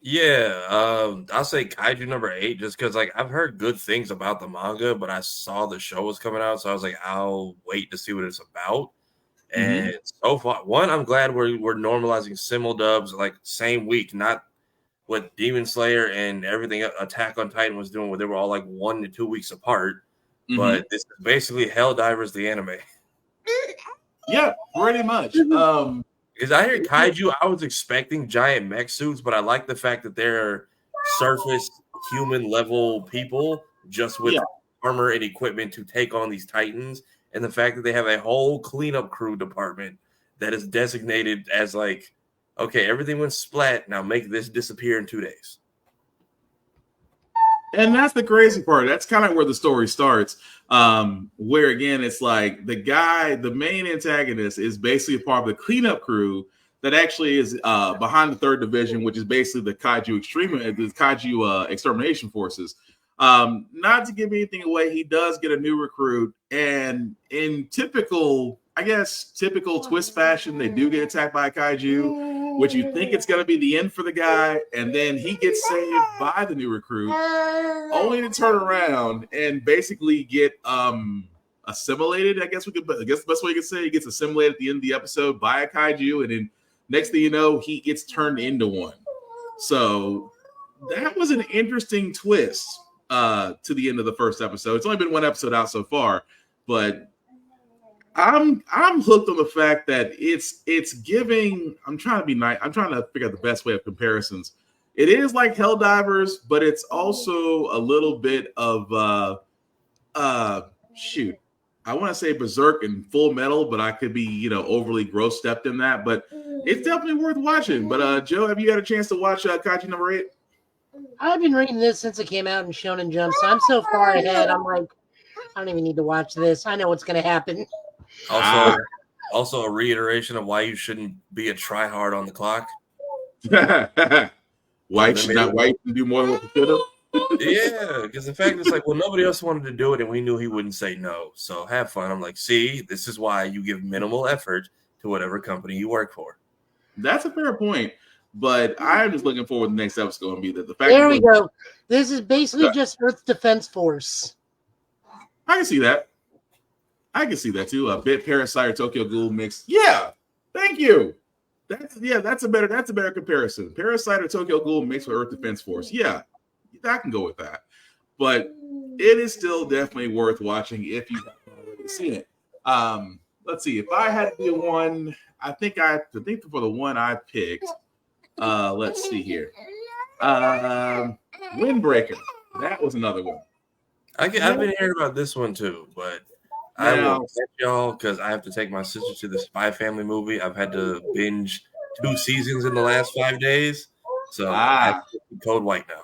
Yeah, I'll say Kaiju number 8 just because like I've heard good things about the manga, but I saw the show was coming out, so I was like, I'll wait to see what it's about. And so far, I'm glad we're normalizing simul dubs like same week, not what Demon Slayer and everything Attack on Titan was doing, where they were all like 1 to 2 weeks apart. But this is basically Helldivers the anime. Yeah, pretty much. Because I hear Kaiju, I was expecting giant mech suits, but I like the fact that they're surface human level people just with armor and equipment to take on these Titans. And the fact that they have a whole cleanup crew department that is designated as like, okay, everything went splat. Now make this disappear in 2 days. And that's the crazy part. That's kind of where the story starts. Where again, it's like the main antagonist is basically a part of the cleanup crew that actually is behind the 3rd Division, which is basically the Kaiju extermination forces. Not to give anything away, he does get a new recruit, and in typical twist fashion, they do get attacked by a kaiju, which you think it's going to be the end for the guy, and then he gets saved by the new recruit, only to turn around and basically get assimilated. I guess the best way you could say, he gets assimilated at the end of the episode by a kaiju, and then next thing you know, he gets turned into one. So that was an interesting twist to the end of the first episode. It's only been 1 episode out so far, but I'm hooked on the fact that it's giving. I'm trying to be nice. I'm trying to figure out the best way of comparisons. It is like Helldivers, but it's also a little bit of shoot. I want to say Berserk and Full Metal, but I could be overly gross stepped in that. But it's definitely worth watching. But Joe, have you had a chance to watch Kaiju number 8? I've been reading this since it came out in Shonen Jump, so I'm so far ahead. I'm like, I don't even need to watch this. I know what's going to happen. Also, a reiteration of why you shouldn't be a tryhard on the clock. Why you should do more than what you could have? Yeah, because the fact is like, well, nobody else wanted to do it, and we knew he wouldn't say no. So have fun. I'm like, see, this is why you give minimal effort to whatever company you work for. That's a fair point. But I'm just looking forward to the next episode going to be that the fact. There we go. This is basically just Earth Defense Force. I can see that. I can see that too. A bit Parasite or Tokyo Ghoul mix. Yeah, Thank you. That's a better comparison. Parasite or Tokyo Ghoul mixed with Earth Defense Force. Yeah, I can go with that. But it is still definitely worth watching if you haven't already seen it. Let's see. If I had to do one, I think for the one I picked. Let's see here. Windbreaker. That was another one. I've been hearing about this one too, but I will catch y'all because I have to take my sister to the Spy Family movie. I've had to binge 2 seasons in the last 5 days, so I have to Code White now.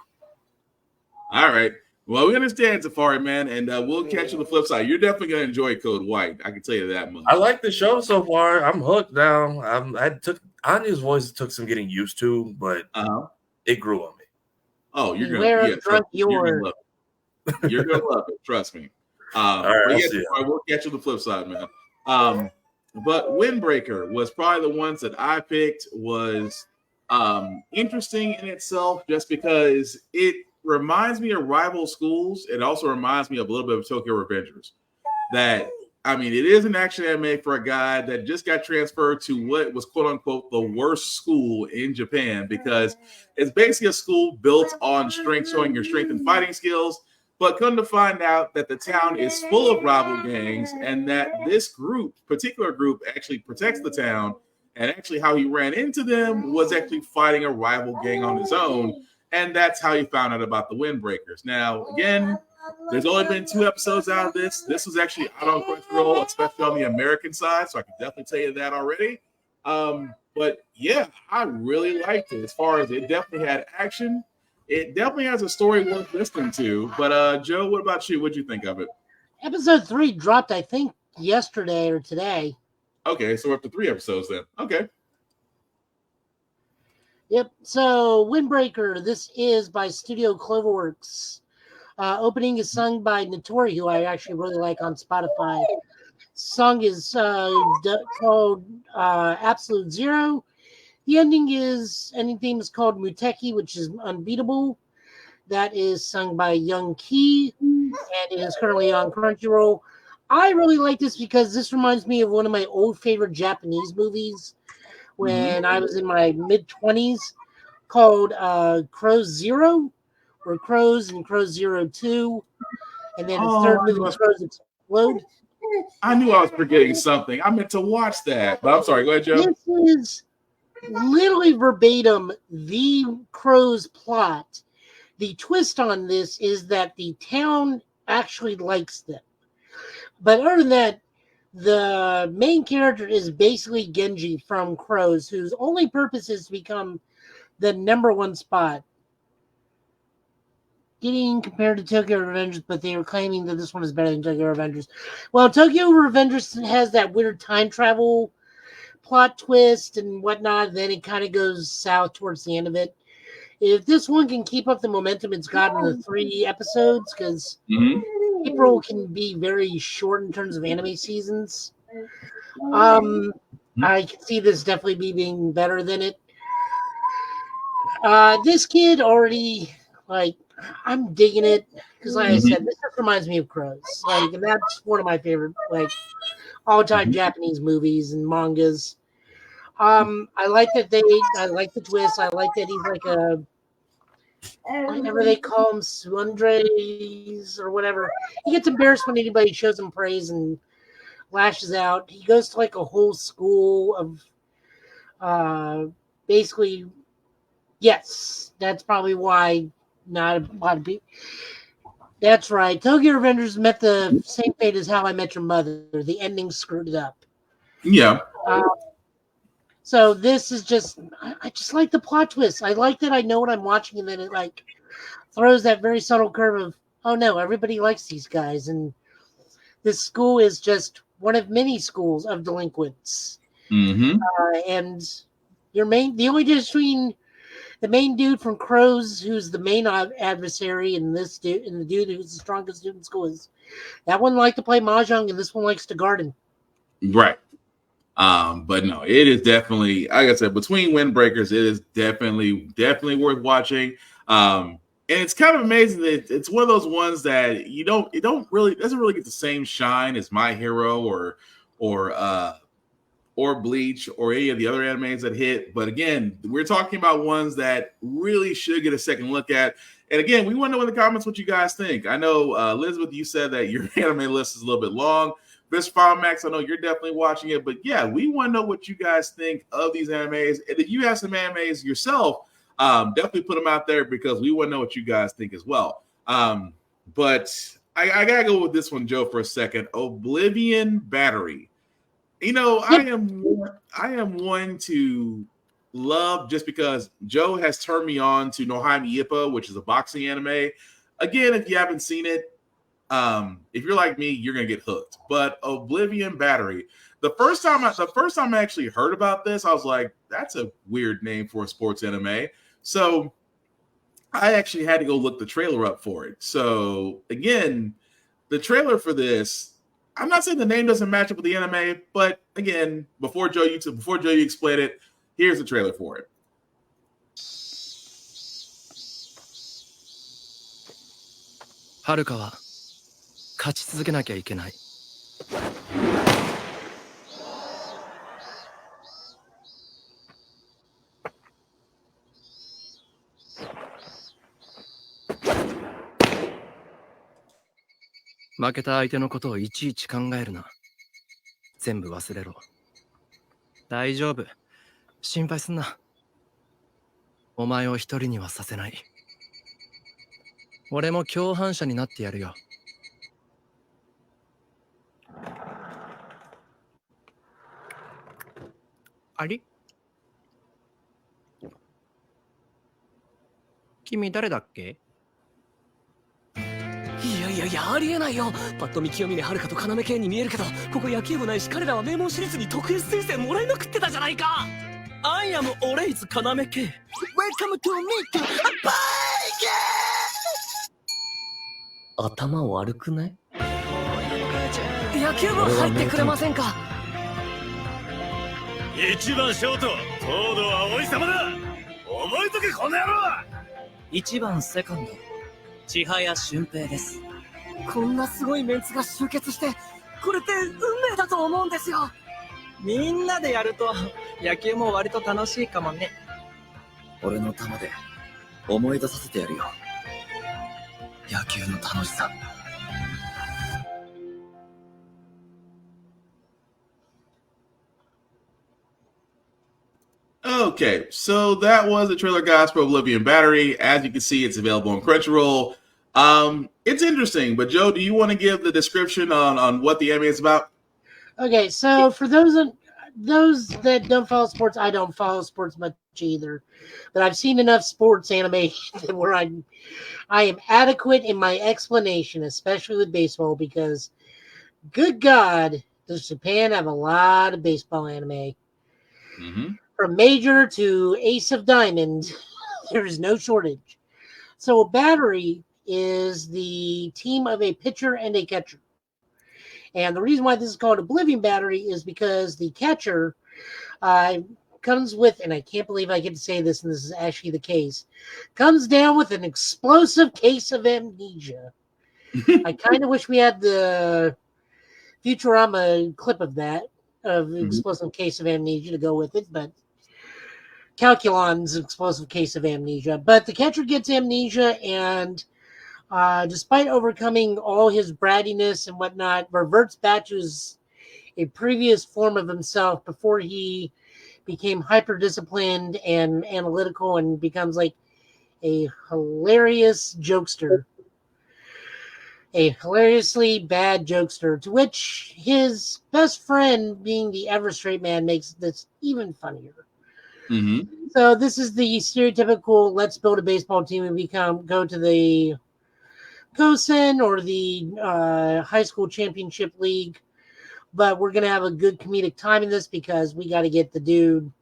All right. Well, we understand, Safari Man, and we'll catch you on the flip side. You're definitely going to enjoy Code White. I can tell you that much. I like the show so far. I'm hooked now. Anya's voice took some getting used to, but it grew on me. Oh, you're going to love it. You're going to love it. Trust me. All right, we'll catch you on the flip side, man. But Windbreaker was probably the ones that I picked was interesting in itself just because it reminds me of rival schools. It also reminds me of a little bit of Tokyo Revengers. It is an action anime for a guy that just got transferred to what was quote unquote the worst school in Japan because it's basically a school built on strength, showing your strength and fighting skills. But come to find out that the town is full of rival gangs and that this particular group actually protects the town. And actually how he ran into them was actually fighting a rival gang on his own. And that's how he found out about the Windbreakers. Now, again, there's only been 2 episodes out of this. This was actually out on Crunchyroll, especially on the American side. So I can definitely tell you that already. But yeah, I really liked it. As far as it definitely had action. It definitely has a story worth listening to. But Joe, what about you? What'd you think of it? Episode 3 dropped, I think, yesterday or today. Okay, so we're up to 3 episodes then. Okay. Yep. So Windbreaker, this is by Studio Cloverworks. Opening is sung by Notori, who I actually really like on Spotify. Song is called Absolute Zero. The ending theme is called Muteki, which is Unbeatable. That is sung by Young Key, and it is currently on Crunchyroll. I really like this because this reminds me of one of my old favorite Japanese movies when I was in my mid-20s called Crows Zero, or Crows and Crows Zero 2, and then the third movie, Crows Explode. I knew I was forgetting something. I meant to watch that, but I'm sorry. Go ahead, Joe. This is literally verbatim the Crows plot. The twist on this is that the town actually likes them. But other than that, the main character is basically Genji from Crows, whose only purpose is to become the #1 spot. Getting compared to Tokyo Revengers, but they were claiming that this one is better than Tokyo Revengers. Well, Tokyo Revengers has that weird time travel plot twist and whatnot, then it kind of goes south towards the end of it. If this one can keep up the momentum it's got in the 3 episodes, because April can be very short in terms of anime seasons, I can see this definitely being better than it. This kid already, I'm digging it, because like I said, this just reminds me of Crows. And that's one of my favorite, all-time Japanese movies and mangas. I like that I like the twist. I like that he's like a, whatever they call him, Sundres or whatever. He gets embarrassed when anybody shows him praise and lashes out. He goes to a whole school of, basically, yes, that's probably why not a lot of people. That's right. Tokyo Revengers met the same fate as How I Met Your Mother. The ending screwed it up. Yeah. So this is just, I just like the plot twist. I like that I know what I'm watching, and then it throws that very subtle curve of, oh no, everybody likes these guys, and this school is just one of many schools of delinquents. And the only difference between the main dude from Crows, who's the main adversary, and this dude, and the dude who's the strongest dude in school, is that one likes to play mahjong, and this one likes to garden. Right. But no, it is definitely, like I said, between Windbreakers, it is definitely worth watching. And it's kind of amazing that it's one of those ones that doesn't really get the same shine as My Hero or or Bleach or any of the other animes that hit. But again, we're talking about ones that really should get a second look at. And again, we want to know in the comments what you guys think. I know, Elizabeth, you said that your anime list is a little bit long. Mr. File Max, I know you're definitely watching it. But yeah, we want to know what you guys think of these animes. And if you have some animes yourself, definitely put them out there because we want to know what you guys think as well. But I got to go with this one, Joe, for a second. Oblivion Battery. You know, I am one to love just because Joe has turned me on to Nohime Ippo, which is a boxing anime. Again, if you haven't seen it, if you're like me, you're gonna get hooked. But Oblivion Battery, the first time I actually heard about this, I was like, that's a weird name for a sports anime. So I actually had to go look the trailer up for it. So again, the trailer for this, I'm not saying the name doesn't match up with the anime, but again, before Joe you explain it, here's the trailer for it. はるかは勝ち続けなきゃいけない。負けた相手のことをいちいち考えるな。全部忘れろ。大丈夫。心配すんな。お前を一人にはさせない。俺も共犯者になってやるよ。あり？君誰だっけ？いやありえないよ。パッと見清峰遥と要系に見えるけど、ここ野球部ないし彼らは名門私立に特別推薦もらいまくってたじゃないか。I am always 要系 Welcome to meet a bike 頭悪くない？野球部入ってくれませんか？一番ショート東堂葵様だ。覚えとけこの野郎。一番セカンド千早俊平です。こんなすごいメンツが集結して、これって運命だと思うんですよ。みんなでやると野球も割と楽しいかもね。俺の球で思い出させてやるよ。野球の楽しさ。Okay, so that was the trailer, guys, for Oblivion Battery. As you can see, it's available on Crunchyroll. It's interesting, but Joe, do you want to give the description on what the anime is about? Okay, so for those that don't follow sports, I don't follow sports much either, but I've seen enough sports anime where I am adequate in my explanation, especially with baseball, because good God, does Japan have a lot of baseball anime. Mm-hmm. From Major to Ace of Diamond, there is no shortage. So a battery is the team of a pitcher and a catcher. And the reason why this is called Oblivion Battery is because the catcher comes with, and I can't believe I get to say this, and this is actually the case, comes down with an explosive case of amnesia. I kind of wish we had the Futurama clip of that, of explosive case of amnesia to go with it, but Calculon's explosive case of amnesia. But the catcher gets amnesia, and despite overcoming all his brattiness and whatnot, reverts back to a previous form of himself before he became hyper-disciplined and analytical and becomes like a hilarious jokester. A hilariously bad jokester, to which his best friend, being the ever-straight man, makes this even funnier. Mm-hmm. So this is the stereotypical let's build a baseball team and go to the Gosen or the high school championship league, but we're gonna have a good comedic time in this because we got to get the dude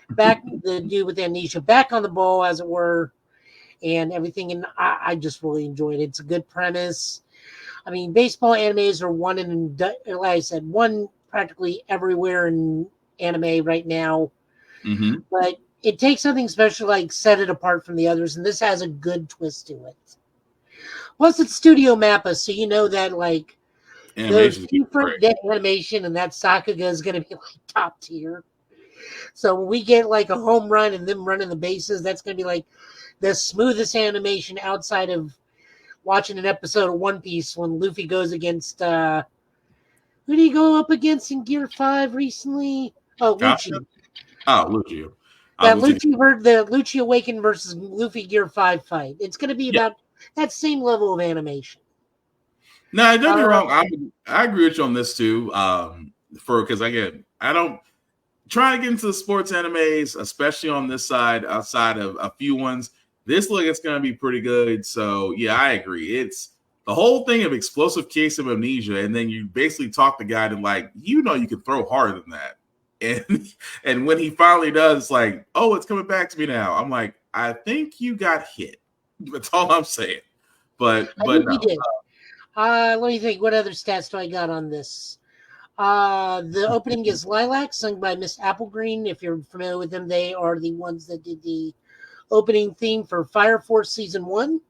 with amnesia back on the ball, as it were, and everything. And I just really enjoyed it. It's a good premise. I mean, baseball animes are like I said, one practically everywhere in anime right now. Mm-hmm. But it takes something special, like set it apart from the others, and this has a good twist to it. Plus, it's Studio Mappa, so you know that like Those Animation. different death animation and that Sakuga is going to be like top tier. So when we get like a home run and them running the bases, that's going to be like the smoothest animation outside of watching an episode of One Piece when Luffy goes against who did he go up against in Gear 5 recently? Oh, Lucci. Oh, Lucci. That the Lucci Awakened versus Luffy Gear 5 fight. It's going to be about that same level of animation. No, don't get me wrong. I agree with you on this too. Because again, I don't try to get into the sports animes, especially on this side, outside of a few ones. This look, it's going to be pretty good. So yeah, I agree. It's the whole thing of explosive case of amnesia, and then you basically talk the guy to like, you can throw harder than that. And when he finally does, it's like, oh, it's coming back to me now. I'm like, I think you got hit. That's all I'm saying. But no. He did. Let me think. What other stats do I got on this? The opening is Lilac, sung by Miss Applegreen. If you're familiar with them, they are the ones that did the opening theme for Fire Force Season 1.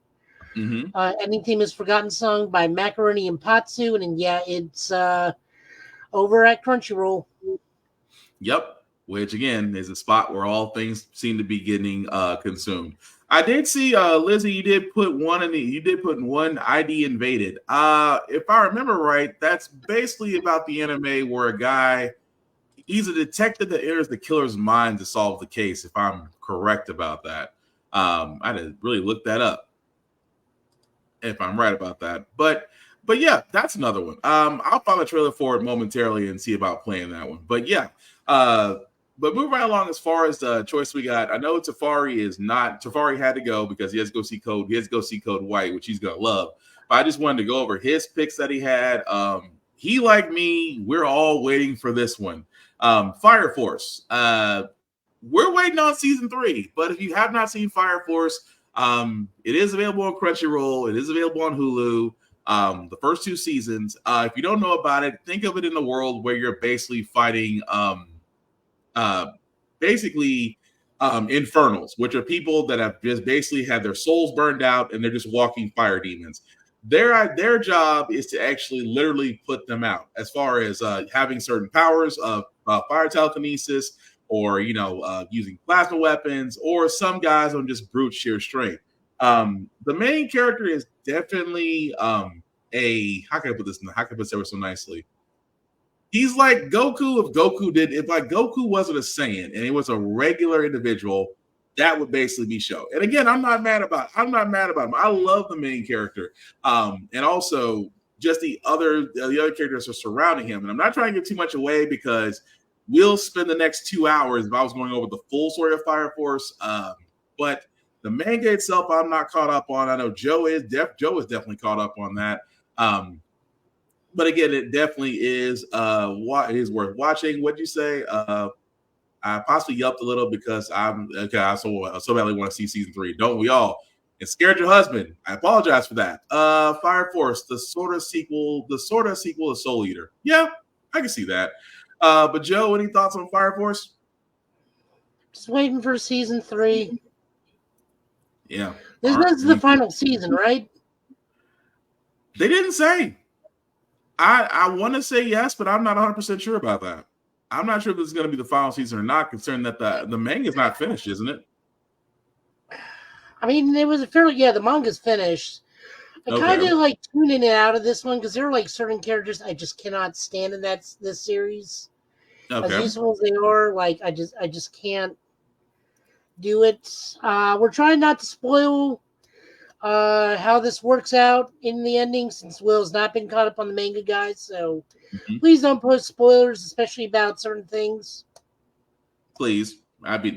Mm-hmm. Ending theme is Forgotten Song by Macaroni and Patsu. And yeah, it's over at Crunchyroll. Yep. Which again is a spot where all things seem to be getting consumed. I did see Lizzie, you did put one ID Invaded. If I remember right, that's basically about the anime where a guy, he's a detective that enters the killer's mind to solve the case, if I'm correct about that. I had to really look that up if I'm right about that. But yeah, that's another one. I'll find a trailer for it momentarily and see about playing that one. But yeah, but moving right along as far as the choice we got, I know Tafari had to go because he has to go see Code White, which he's gonna love. But I just wanted to go over his picks that he had. He, like me, we're all waiting for this one. Fire Force. We're waiting on season 3, but if you have not seen Fire Force, it is available on Crunchyroll. It is available on Hulu. The first 2 seasons. If you don't know about it, think of it in the world where you're basically fighting infernals, which are people that have just basically had their souls burned out and they're just walking fire demons. Their job is to actually literally put them out, as far as having certain powers of fire telekinesis, or using plasma weapons, or some guys on just brute sheer strength. The main character is definitely how can I put this ever so nicely? He's like Goku if like Goku wasn't a Saiyan and he was a regular individual, that would basically be Sho. And again, I'm not mad about him. I love the main character. And also just the other characters are surrounding him. And I'm not trying to give too much away because we'll spend the next 2 hours if I was going over the full story of Fire Force. But the manga itself, I'm not caught up on. I know Joe is definitely caught up on that. But again, it definitely is worth watching. What'd you say? I possibly yelped a little because I so badly want to see season 3. Don't we all? And scared your husband. I apologize for that. Fire Force, the sort of sequel to Soul Eater. Yeah, I can see that. But Joe, any thoughts on Fire Force? Just waiting for season 3. Yeah. This is the final season, right? They didn't say. I want to say yes, but I'm not 100% sure about that. I'm not sure if this is going to be the final season or not, considering that the manga is not finished, isn't it? I mean, it was the manga's finished. I kind of like tuning it out of this one because there are like certain characters I just cannot stand in this series. Okay. As useful as they are, like I just can't do it. We're trying not to spoil how this works out in the ending, since Will's not been caught up on the manga, guys. So please don't post spoilers, especially about certain things. Please,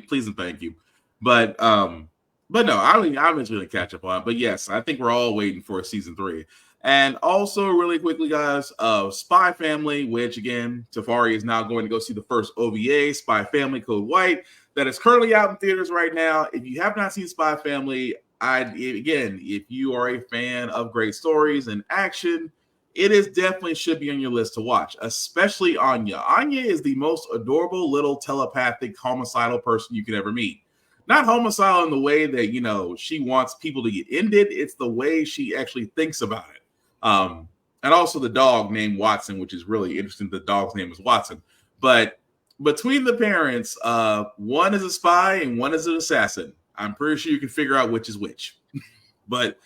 please and thank you. But no, I'm just going to catch up on it. But yes, I think we're all waiting for season 3. And also, really quickly, guys, Spy Family, which again, Tafari is now going to go see the first OVA, Spy Family Code White, that is currently out in theaters right now. If you have not seen Spy Family, if you are a fan of great stories and action, it is definitely should be on your list to watch, especially Anya. Anya is the most adorable little telepathic homicidal person you could ever meet. Not homicidal in the way that, she wants people to get ended. It's the way she actually thinks about it. and also the dog named Watson, which is really interesting. The dog's name is Watson. But between the parents, one is a spy and one is an assassin. I'm pretty sure you can figure out which is which. But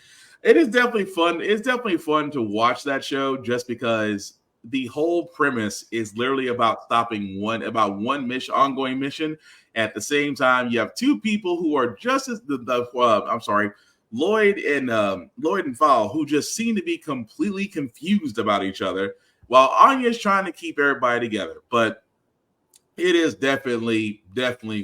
it is definitely fun. It's definitely fun to watch that show just because the whole premise is literally about stopping one mission, ongoing mission. At the same time, you have two people who are just as Lloyd and Fowl, who just seem to be completely confused about each other, while Anya's trying to keep everybody together. But it is definitely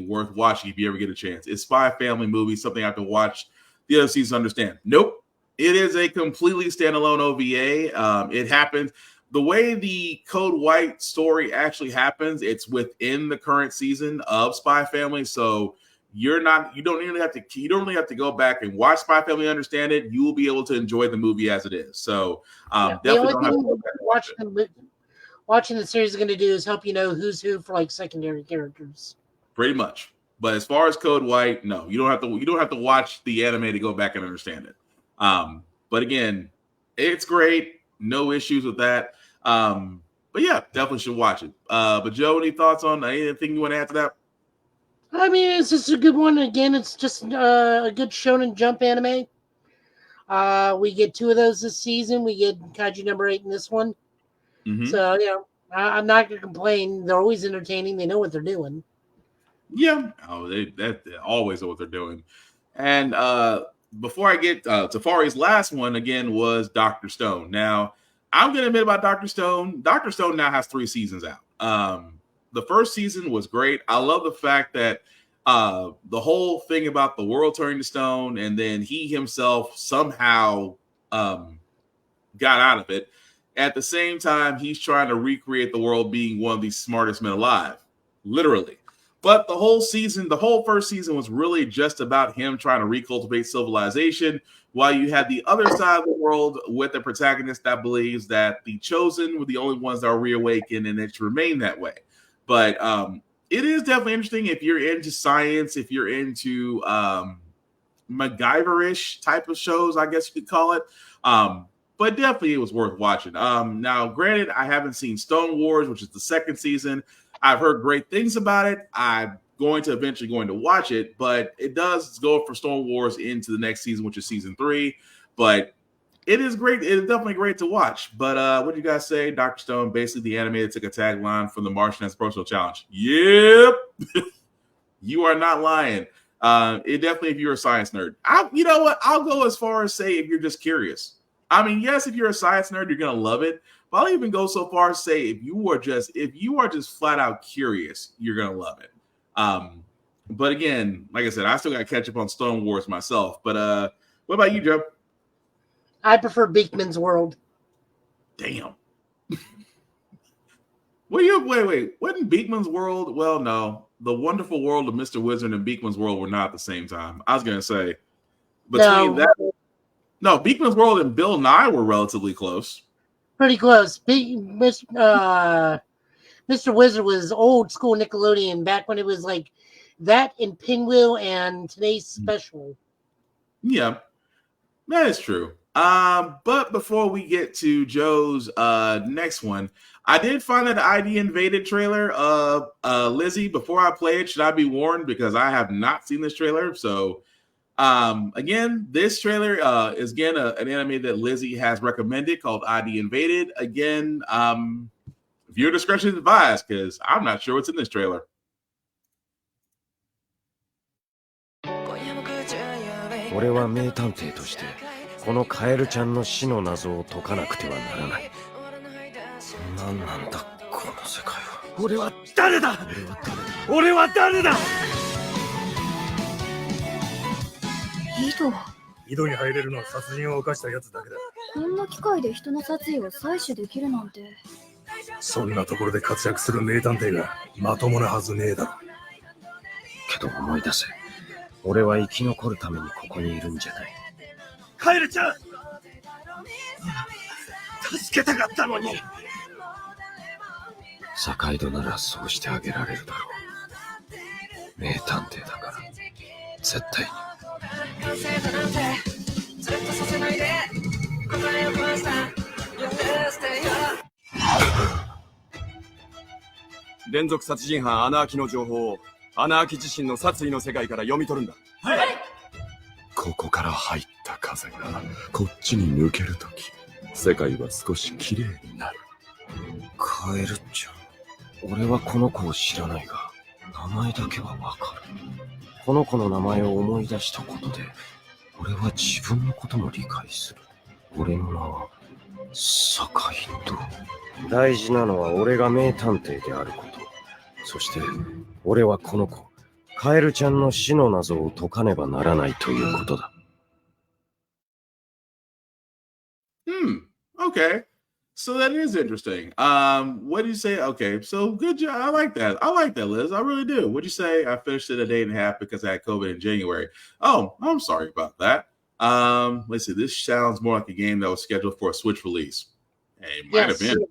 worth watching if you ever get a chance. It's Spy Family movie, something I have to watch the other seasons to understand. Nope. It is a completely standalone OVA. It happens the way the Code White story actually happens. It's within the current season of Spy Family, so you don't really have to go back and watch Spy Family to understand it. You will be able to enjoy the movie as it is. So definitely don't have to go back and watch it. Watching the series is going to do is help you know who's who for like secondary characters. Pretty much. But as far as Code White, no, you don't have to watch the anime to go back and understand it. But again, it's great. No issues with that. But yeah, definitely should watch it. But Joe, any thoughts on anything you want to add to that? I mean, it's just a good one. Again, it's just a good Shonen Jump anime. We get 2 of those this season. We get Kaiju number 8 in this one. Mm-hmm. So, I'm not going to complain. They're always entertaining. They know what they're doing. Yeah. Oh, they always know what they're doing. And before I get Tafari's last one, again, was Dr. Stone. Now, I'm going to admit about Dr. Stone. Dr. Stone now has 3 seasons out. The first season was great. I love the fact that the whole thing about the world turning to stone, and then he himself somehow got out of it. At the same time, he's trying to recreate the world being one of the smartest men alive, literally. But the whole first season was really just about him trying to recultivate civilization, while you had the other side of the world with the protagonist that believes that the chosen were the only ones that are reawakened and it should remain that way. But it is definitely interesting if you're into science, if you're into MacGyver-ish type of shows, I guess you could call it. But definitely it was worth watching. Now, granted, I haven't seen Stone Wars, which is the second season. I've heard great things about it. I'm eventually going to watch it, but it does go for Stone Wars into the next season, which is season 3. But it is great. It is definitely great to watch. But what do you guys say? Dr. Stone, basically the anime that took a tagline from The Martian as personal challenge. Yep. You are not lying. It definitely, if you're a science nerd. You know what? I'll go as far as say if you're just curious. I mean, yes, if you're a science nerd, you're gonna love it. But I'll even go so far as say if you are just flat out curious, you're gonna love it. But again, like I said, I still got to catch up on Stone Wars myself. But what about you, Joe? I prefer Beakman's World. Damn. Wait. Wasn't Beakman's World? Well, no. The Wonderful World of Mr. Wizard and Beakman's World were not at the same time. I was gonna say Beakman's World and Bill Nye were relatively close. Pretty close. Mr. Wizard was old school Nickelodeon back when it was like that and Pinwheel and Today's Special. Yeah, that is true. But before we get to Joe's next one, I did find that ID Invaded trailer. Lizzie, before I play it, should I be warned because I have not seen this trailer? So again, this trailer is an anime that Lizzie has recommended called ID Invaded. Again, viewer discretion is advised because I'm not sure what's in this trailer. 俺は名探偵としてこのカエルちゃんの死の謎を解かなくてはならない。何なんだこの世界は。俺は誰だ。俺は誰だ。井戸に入れるのは殺人を犯したやつだけだ。こんな機械で人の殺意を採取できるなんて。そんなところで活躍する名探偵がまともなはずねえだろ。けど思い出せ。俺は生き残るためにここにいるんじゃない。カエルちゃん助けたかったのに。坂井戸ならそうしてあげられるだろう。名探偵だから絶対に。ずっとさせないで答えを壊した連続殺人犯アナーキの情報をアナーキ自身の殺意の世界から読み取るんだ。はい。ここから入った風がこっちに抜けるとき、世界は少し綺麗になる。カエルちゃん。俺はこの子を知らないが、名前だけはわかる。この子の名前を思い出したことで、俺は自分のことも理解する。俺の名は、坂井戸。大事なのは俺が名探偵であること。そして、俺はこの子、カエルちゃんの死の謎を解かねばならないということだ。Okay. So that is interesting. What do you say? Okay, so good job. I like that. I like that, Liz. I really do. What'd you say? I finished it a day and a half because I had COVID in January. Oh, I'm sorry about that. Let's see. This sounds more like a game that was scheduled for a Switch release. Hey, might have been.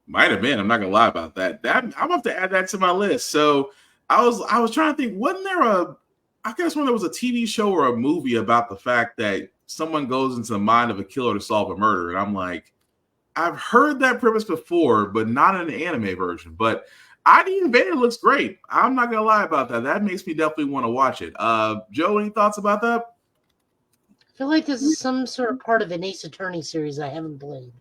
Might have been. I'm not gonna lie about that. I'm gonna have to add that to my list. So I was trying to think, wasn't there I guess when there was a TV show or a movie about the fact that someone goes into the mind of a killer to solve a murder, and I'm like, I've heard that premise before, but not in the anime version. But ID Invader looks great. I'm not gonna lie about that. That makes me definitely want to watch it. Joe, any thoughts about that? I feel like this is some sort of part of an Ace Attorney series I haven't played.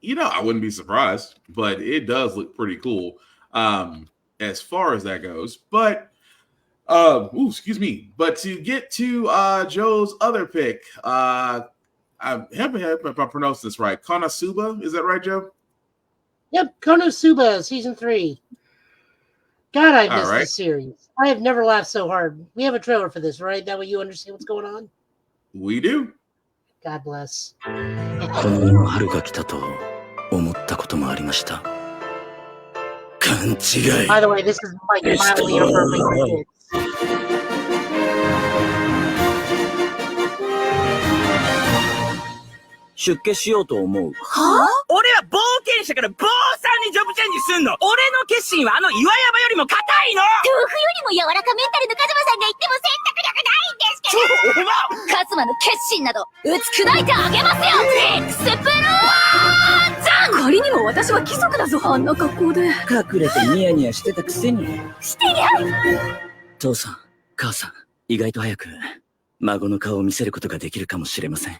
You know, I wouldn't be surprised, but it does look pretty cool as far as that goes. But excuse me. But to get to Joe's other pick, I haven't if I pronounce this right. Konosuba, is that right, Joe? Yep, Konosuba, season 3. God, I missed this series. I have never laughed so hard. We have a trailer for this, right? That way you understand what's going on? We do. God bless. この世の春が来たと思ったこともありました。勘違い。 By the way, this is like mildly inappropriate for kids. 出家しようと思う。はぁ？俺は冒険者から坊さんにジョブチェンジすんの。俺の決心はあの岩山よりも硬いの。豆腐よりも柔らかメンタルのカズマさんが言っても選択力ないんですけど。カズマの決心など打ち砕いてあげますよ。エクスプロージョン。仮にも私は貴族だぞ。あんな格好で隠れてニヤニヤしてたくせに。してにゃい。父さん、母さん、意外と早く孫の顔を見せることができるかもしれません。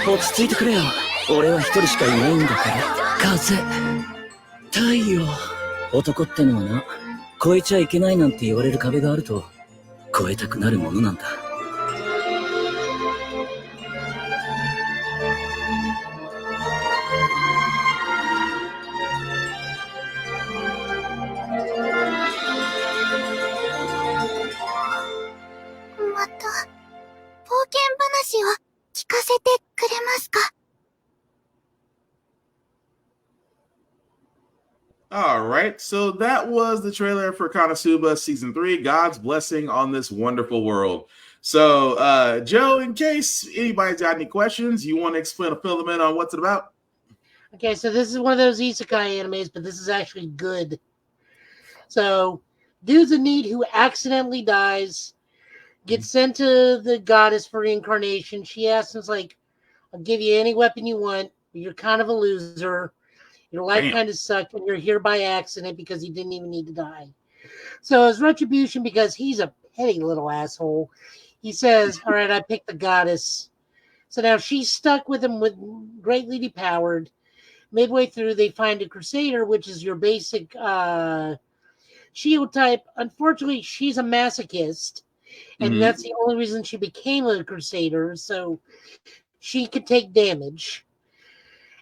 落ち着いてくれよ。俺は一人しかいないんだから。風、太陽。男ってのはな、越えちゃいけないなんて言われる壁があると越えたくなるものなんだ。また冒険話を聞かせてくれますか? All right, so that was the trailer for Konosuba Season 3, God's Blessing on This Wonderful World. So, Joe, in case anybody's got any questions, you want to explain or fill them in on what's it about? Okay, so this is one of those isekai animes, but this is actually good. So, dude's in need who accidentally dies, gets sent to the goddess for reincarnation. She asks him, like, I'll give you any weapon you want, but you're kind of a loser. Your life kind of sucked, and you're here by accident because you didn't even need to die. So as retribution, because he's a petty little asshole, he says, all right, I picked the goddess. So now she's stuck with him, with greatly depowered. Midway through, they find a crusader, which is your basic shield type. Unfortunately, she's a masochist, and that's the only reason she became a crusader, so she could take damage.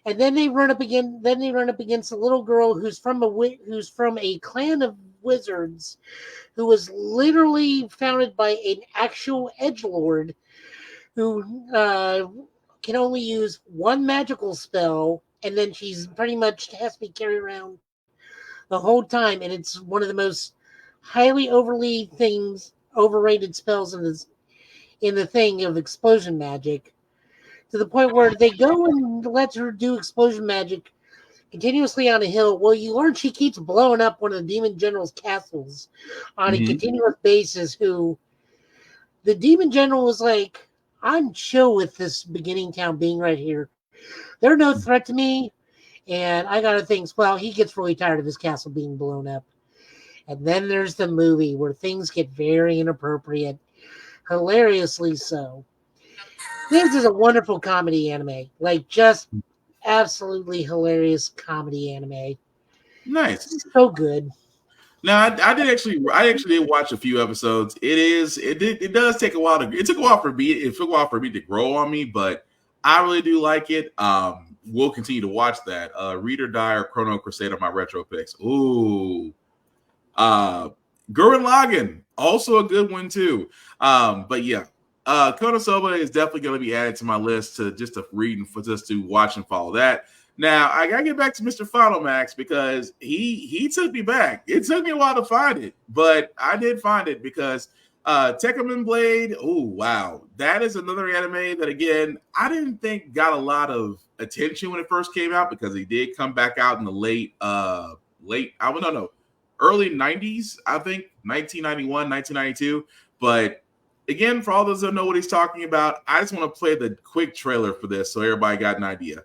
And then they run up against a little girl who's from a clan of wizards, who was literally founded by an actual edgelord who can only use one magical spell, and then she's pretty much has to be carried around the whole time. And it's one of the most highly overrated spells in the thing of explosion magic. To the point where they go and let her do explosion magic continuously on a hill. Well, you learn she keeps blowing up one of the demon general's castles on a continuous basis. Who the demon general was like, I'm chill with this beginning town being right here. They're no threat to me. And I gotta think, well, he gets really tired of his castle being blown up. And then there's the movie where things get very inappropriate, hilariously so. This is a wonderful comedy anime, like just absolutely hilarious comedy anime. Nice, it's so good. Now, I actually did watch a few episodes. It does take a while to. It took a while for me. It took a while for me to grow on me, but I really do like it. We'll continue to watch that. Read or Die or Chrono Crusade are my retro picks. Ooh, Gurren Lagann, also a good one too. But yeah, Konosuba is definitely going to be added to my list to read and just to watch and follow that. Now I gotta get back to Mr. Final Max because he took me back. It took me a while to find it, but I did find it because Tekkaman Blade. Oh wow, that is another anime that again I didn't think got a lot of attention when it first came out because he did come back out in the early 90s, I think 1991, 1992. But again, for all those that know what he's talking about, I just want to play the quick trailer for this so everybody got an idea.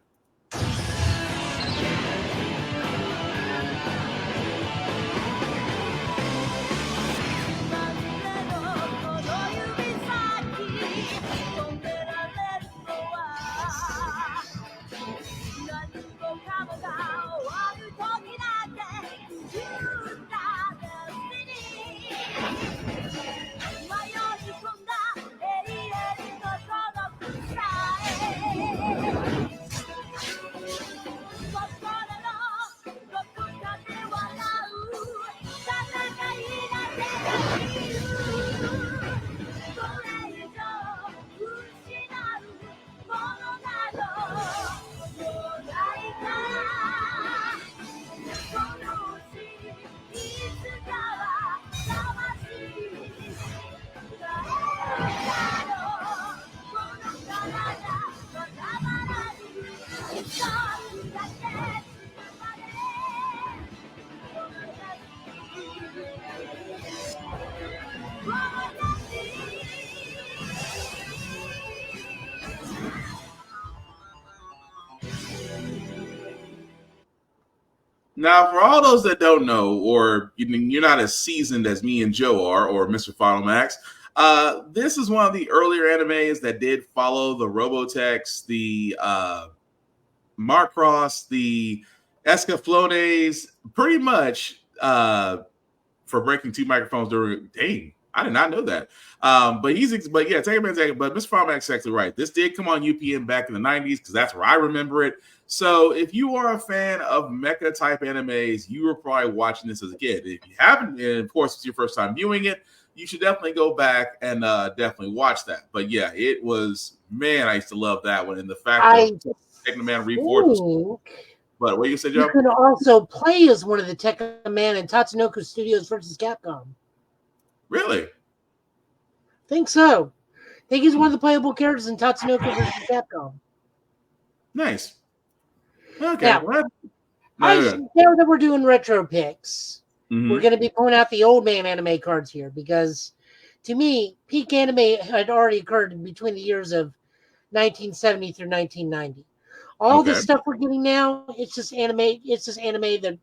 Now, for all those that don't know, or you're not as seasoned as me and Joe are, or Mr. Final Max, this is one of the earlier animes that did follow the Robotex, the Marcross, the Escaflones, pretty much for breaking two microphones during. Dang, I did not know that. But yeah, take a minute. But Mr. Final Max is actually right. This did come on UPN back in the 90s because that's where I remember it. So if you are a fan of mecha type animes, you were probably watching this as a kid. If you haven't, and of course it's your first time viewing it, you should definitely go back and definitely watch that. But yeah, it was, man, I used to love that one. And the fact that Technoman Reforged. But what you said, Joe? You could also play as one of the Tekkaman and Tatsunoko Studios versus Capcom. Really? I think so. I think he's one of the playable characters in Tatsunoko versus Capcom. Nice. Okay. Now, now that we're doing retro picks, we're going to be pulling out the old man anime cards here because, to me, peak anime had already occurred between the years of 1970 through 1990. All the stuff we're getting now, it's just anime. It's just anime that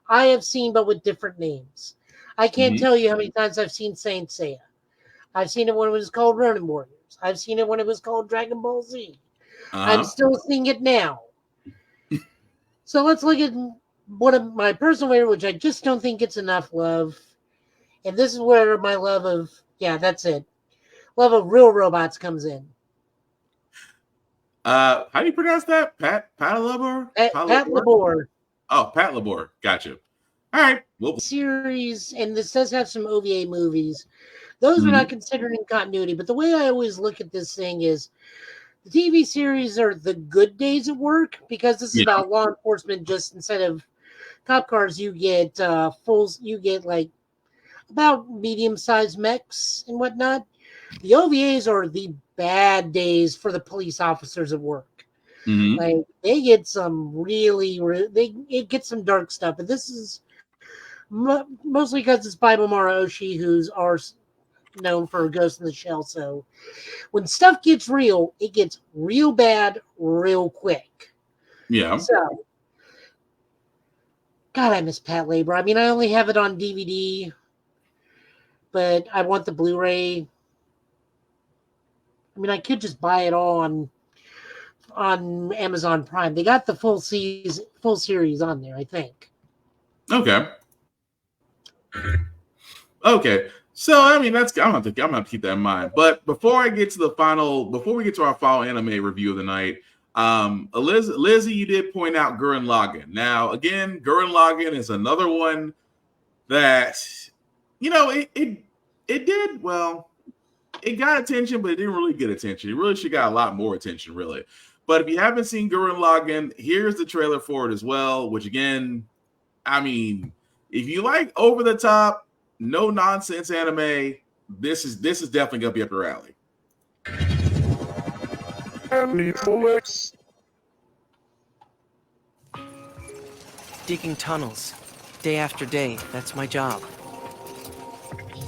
I have seen, but with different names. I can't tell you how many times I've seen Saint Seiya. I've seen it when it was called Ronin Warriors. I've seen it when it was called Dragon Ball Z. I'm still seeing it now. So let's look at one of my personal favorite, which I just don't think gets enough love. And this is where my love of, that's it. Love of real robots comes in. How do you pronounce that? Pat Labor? Pat Labor. Oh, Pat Labor. Gotcha. All right. Series, and this does have some OVA movies. Those are not considered in continuity, but the way I always look at this thing is the TV series are the good days at work because this is about law enforcement. Just instead of cop cars, you get like about medium-sized mechs and whatnot. The OVAs are the bad days for the police officers at work. Like they get some it gets some dark stuff, and this is mostly because it's by Mamoru Oshii, who's known for Ghost in the Shell. So when stuff gets real, it gets real bad real quick. Yeah. So God, I miss Pat Labor. I mean, I only have it on DVD, but I want the Blu-ray. I mean, I could just buy it all on Amazon Prime. They got the full series on there, I think. Okay. Okay. So I mean, I'm gonna keep that in mind. But before we get to our final anime review of the night, Lizzie, you did point out Gurren Lagann. Now, again, Gurren Lagann is another one that, it did well. It got attention, but it didn't really get attention. It really should got a lot more attention, really. But if you haven't seen Gurren Lagann, here's the trailer for it as well. Which again, I mean, if you like over the top, no nonsense anime, this is definitely gonna be up your alley. Digging tunnels, day after day, that's my job.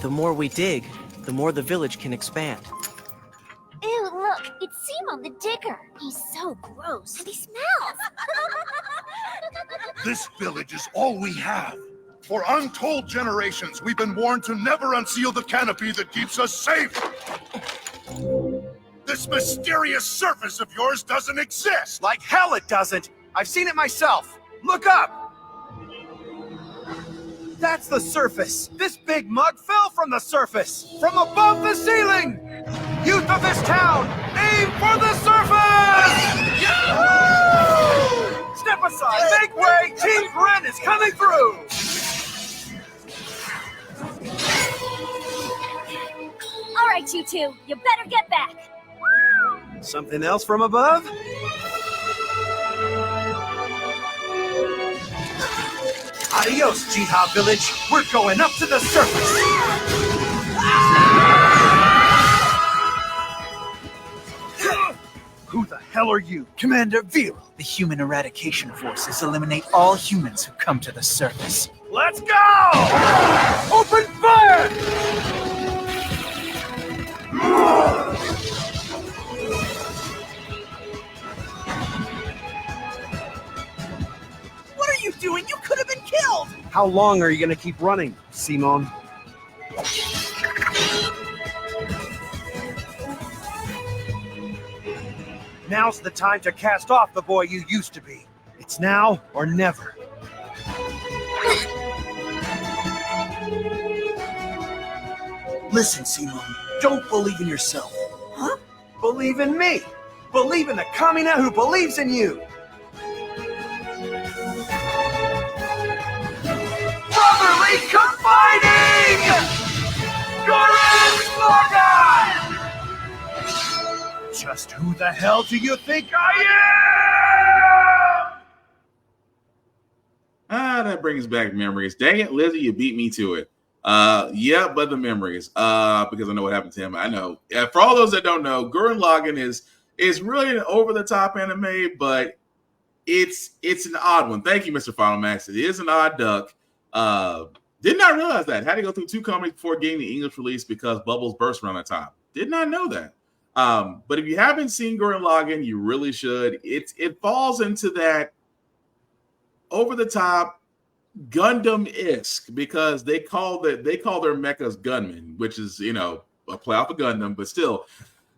The more we dig, the more the village can expand. Ew, look, it's Simon the Digger. He's so gross. And he smells. This village is all we have. For untold generations, we've been warned to never unseal the canopy that keeps us safe. This mysterious surface of yours doesn't exist. Like hell it doesn't. I've seen it myself. Look up. That's the surface. This big mug fell from the surface. From above the ceiling. Youth of this town, aim for the surface! Woo! Step aside, make way! Team Gren is coming through! All right, you two, you better get back. Something else from above? Adios, Jiha Village. We're going up to the surface. Who the hell are you? Commander Viral. The Human Eradication Forces eliminate all humans who come to the surface. Let's go! Open fire! What are you doing? You could have been killed! How long are you gonna keep running, Simon? Now's the time to cast off the boy you used to be. It's now or never. Listen, Simon, don't believe in yourself. Huh? Believe in me. Believe in the Kamina who believes in you. Brotherly combining! Gurren Lagann! Just who the hell do you think I am? That brings back memories. Dang it, Lizzie, you beat me to it. Yeah, but the memories. Because I know what happened to him. I know. For all those that don't know, Gurren Lagann is really an over-the-top anime, but it's an odd one. Thank you, Mr. Final Max. It is an odd duck. Did not realize that. Had to go through 2 comics before getting the English release because Bubbles burst around the top. Did not know that. But if you haven't seen Gurren Lagann, you really should. It falls into that over-the-top Gundam-esque because they call their mechas gunmen, which is, a play off of Gundam, but still,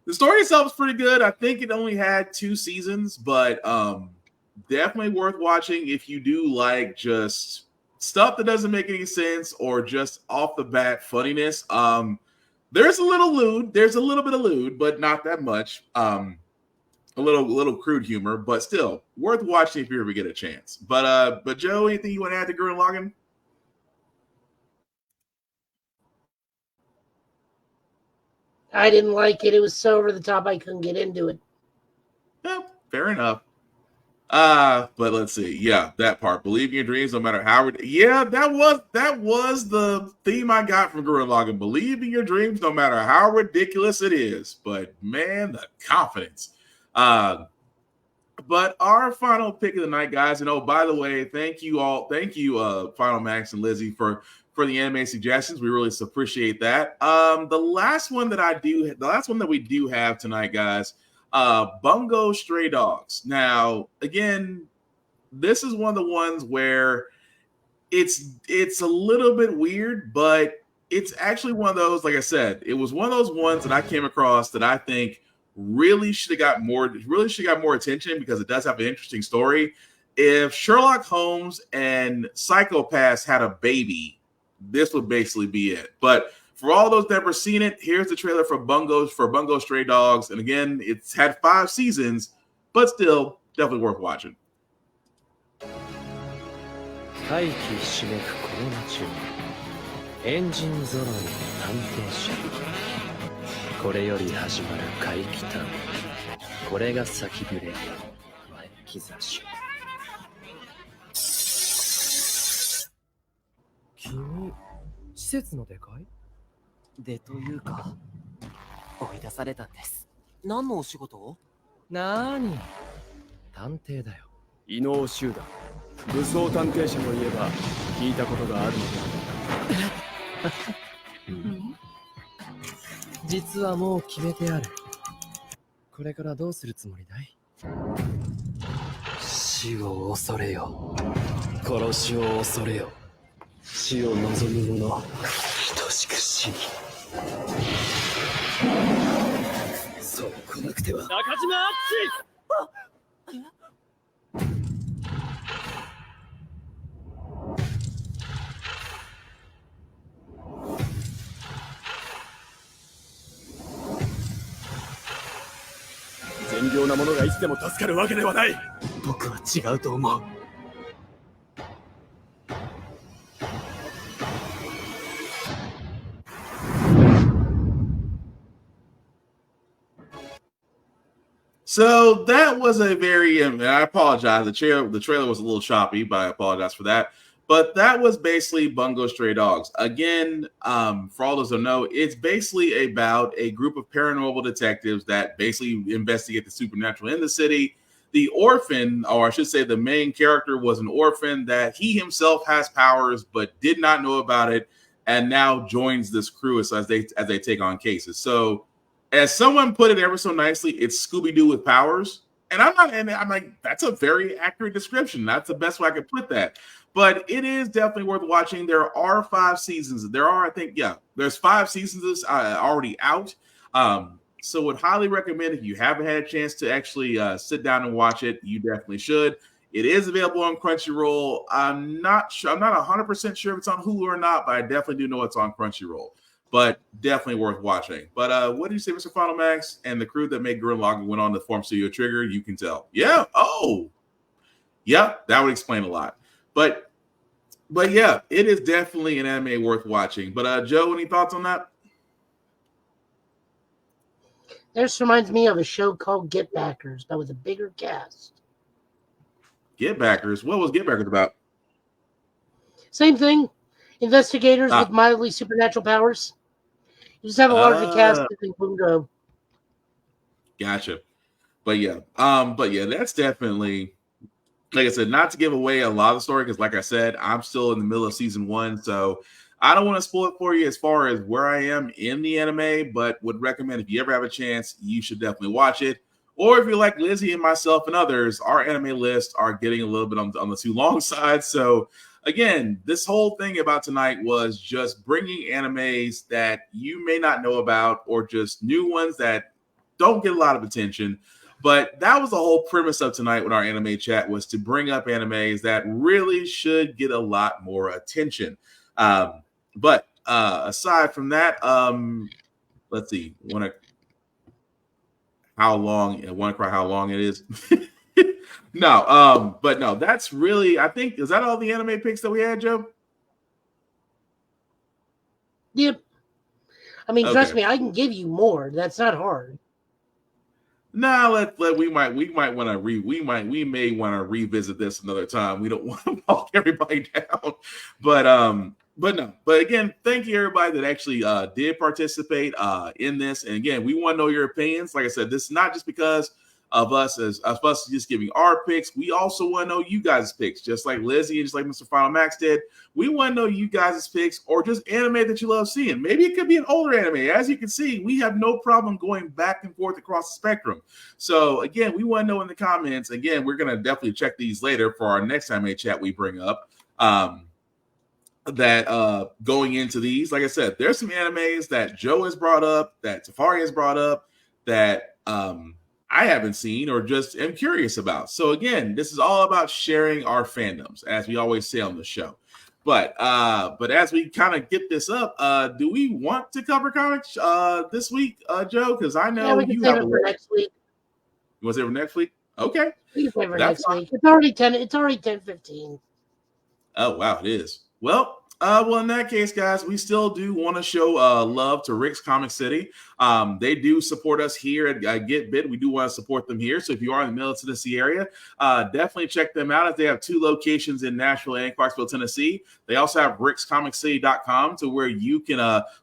the story itself is pretty good. I think it only had 2 seasons, but definitely worth watching if you do like just stuff that doesn't make any sense or just off the bat funniness. There's a little bit of lewd, but not that much. A little crude humor, but still worth watching if you ever get a chance. But Joe, anything you want to add to Gurren Lagann? I didn't like it. It was so over the top I couldn't get into it. Yeah, fair enough. But let's see. Yeah, that part. Believe in your dreams no matter how. Yeah, that was the theme I got from Gurren Lagann. Believe in your dreams no matter how ridiculous it is. But man, the confidence. But our final pick of the night, guys, and oh, by the way, thank you, Final Max and Lizzie for the anime suggestions. We really appreciate that. The last one that we do have tonight, guys, Bungo Stray Dogs. Now, again, this is one of the ones where it's a little bit weird, but it's actually one of those, like I said, it was one of those ones that I came across that I think really should have got more attention because it does have an interesting story. If Sherlock Holmes and Psychopaths had a baby, this would basically be it. But for all those that never seen it, here's the trailer for Bungo Stray Dogs. And again, it's had 5 seasons, but still definitely worth watching. 大気ひしめくこの街をエンジン揃いの探偵車これより始まる怪奇探これが先触れ前兆し君施設の出会いでというか追い出されたんです。何のお仕事を？なーに探偵だよ。異能集団武装探偵社といえば聞いたことがあるので実はもう決めてある。これからどうするつもりだい？死を恐れよ。殺しを恐れよ。死を望む者等しく死に。そう来なくては。中島あっち。善良な者がいつでも助かるわけではない。僕は違うと思う。So that was a very, I apologize. The trailer was a little choppy, but I apologize for that. But that was basically Bungo Stray Dogs. Again, for all those who know, it's basically about a group of paranormal detectives that basically investigate the supernatural in the city. The orphan, or I should say the main character, was an orphan that he himself has powers but did not know about it, and now joins this crew as they take on cases. So as someone put it ever so nicely, it's Scooby-Doo with powers. And I'm like, that's a very accurate description. That's the best way I could put that. But it is definitely worth watching. There are 5 seasons. There's 5 seasons already out. So would highly recommend, if you haven't had a chance to actually sit down and watch it, you definitely should. It is available on Crunchyroll. I'm not 100% sure if it's on Hulu or not, but I definitely do know it's on Crunchyroll. But definitely worth watching. But what do you say, Mr. Final Max? And the crew that made Gurren Lagann went on to form Studio Trigger, you can tell. Yeah. Oh. Yeah, that would explain a lot. But yeah, it is definitely an anime worth watching. But Joe, any thoughts on that? This reminds me of a show called Get Backers, but with a bigger cast. Get Backers? What was Get Backers about? Same thing. Investigators with mildly supernatural powers. You just have a larger cast than Bungo. Gotcha. But yeah, that's definitely, like I said, not to give away a lot of the story, because like I said, I'm still in the middle of season 1, so I don't want to spoil it for you as far as where I am in the anime, but would recommend, if you ever have a chance, you should definitely watch it. Or if you're like Lizzie and myself and others, our anime lists are getting a little bit on the too long side. So again, this whole thing about tonight was just bringing animes that you may not know about, or just new ones that don't get a lot of attention. But that was the whole premise of tonight with our anime chat, was to bring up animes that really should get a lot more attention. But aside from that, let's see. Want to cry how long it is? No, but no, that's really, I think, is that all the anime picks that we had, Joe? Yep. I mean, trust me, I can give you more. That's not hard. No, we may want to revisit this another time. We don't want to walk everybody down, but no. But again, thank you everybody that actually did participate in this. And again, we want to know your opinions. Like I said, this is not just because of us just giving our picks. We also want to know you guys' picks, just like Lizzie and just like Mr. Final Max did. We want to know you guys' picks, or just anime that you love seeing. Maybe it could be an older anime. As you can see, we have no problem going back and forth across the spectrum. So again, we want to know in the comments. Again, we're going to definitely check these later for our next anime chat we bring up. that going into these, like I said, there's some animes that Joe has brought up, that Tafari has brought up, that I haven't seen or just am curious about. So again, this is all about sharing our fandoms, as we always say on the show. But as we kind of get this up, do we want to cover comics this week, Joe? Because I know we can save it for next week. You want to save it for next week? Okay. We can save it for next week. It's already 10:15. Oh wow, it is. Well, in that case, guys, we still do want to show love to Rick's Comic City. They do support us here at Get Bit. We do want to support them here. So if you are in the Middle Tennessee area, definitely check them out. As they have 2 locations in Nashville and Clarksville, Tennessee. They also have rickscomiccity.com to where you can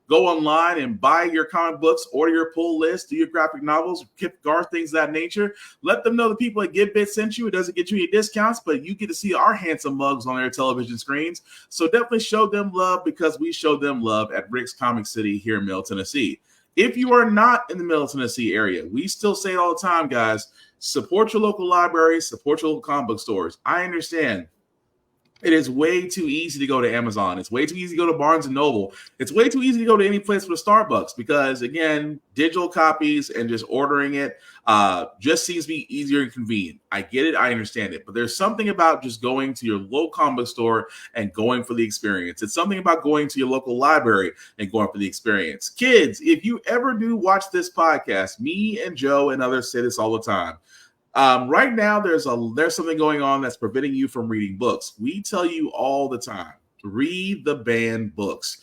go online and buy your comic books, order your pull list, do your graphic novels, Kip Garth, things of that nature. Let them know the people at Get Bit sent you. It doesn't get you any discounts, but you get to see our handsome mugs on their television screens. So definitely show them love, because we show them love at Rick's Comic City here in Middle Tennessee. If you are not in the Middle Tennessee area, we still say it all the time, guys, support your local libraries, support your local comic book stores. I understand it is way too easy to go to Amazon. It's way too easy to go to Barnes & Noble. It's way too easy to go to any place with a Starbucks, because, again, digital copies and just ordering it just seems to be easier and convenient. I get it. I understand it. But there's something about just going to your local comic book store and going for the experience. It's something about going to your local library and going for the experience. Kids, if you ever do watch this podcast, me and Joe and others say this all the time. Right now, there's something going on that's preventing you from reading books. We tell you all the time, read the banned books.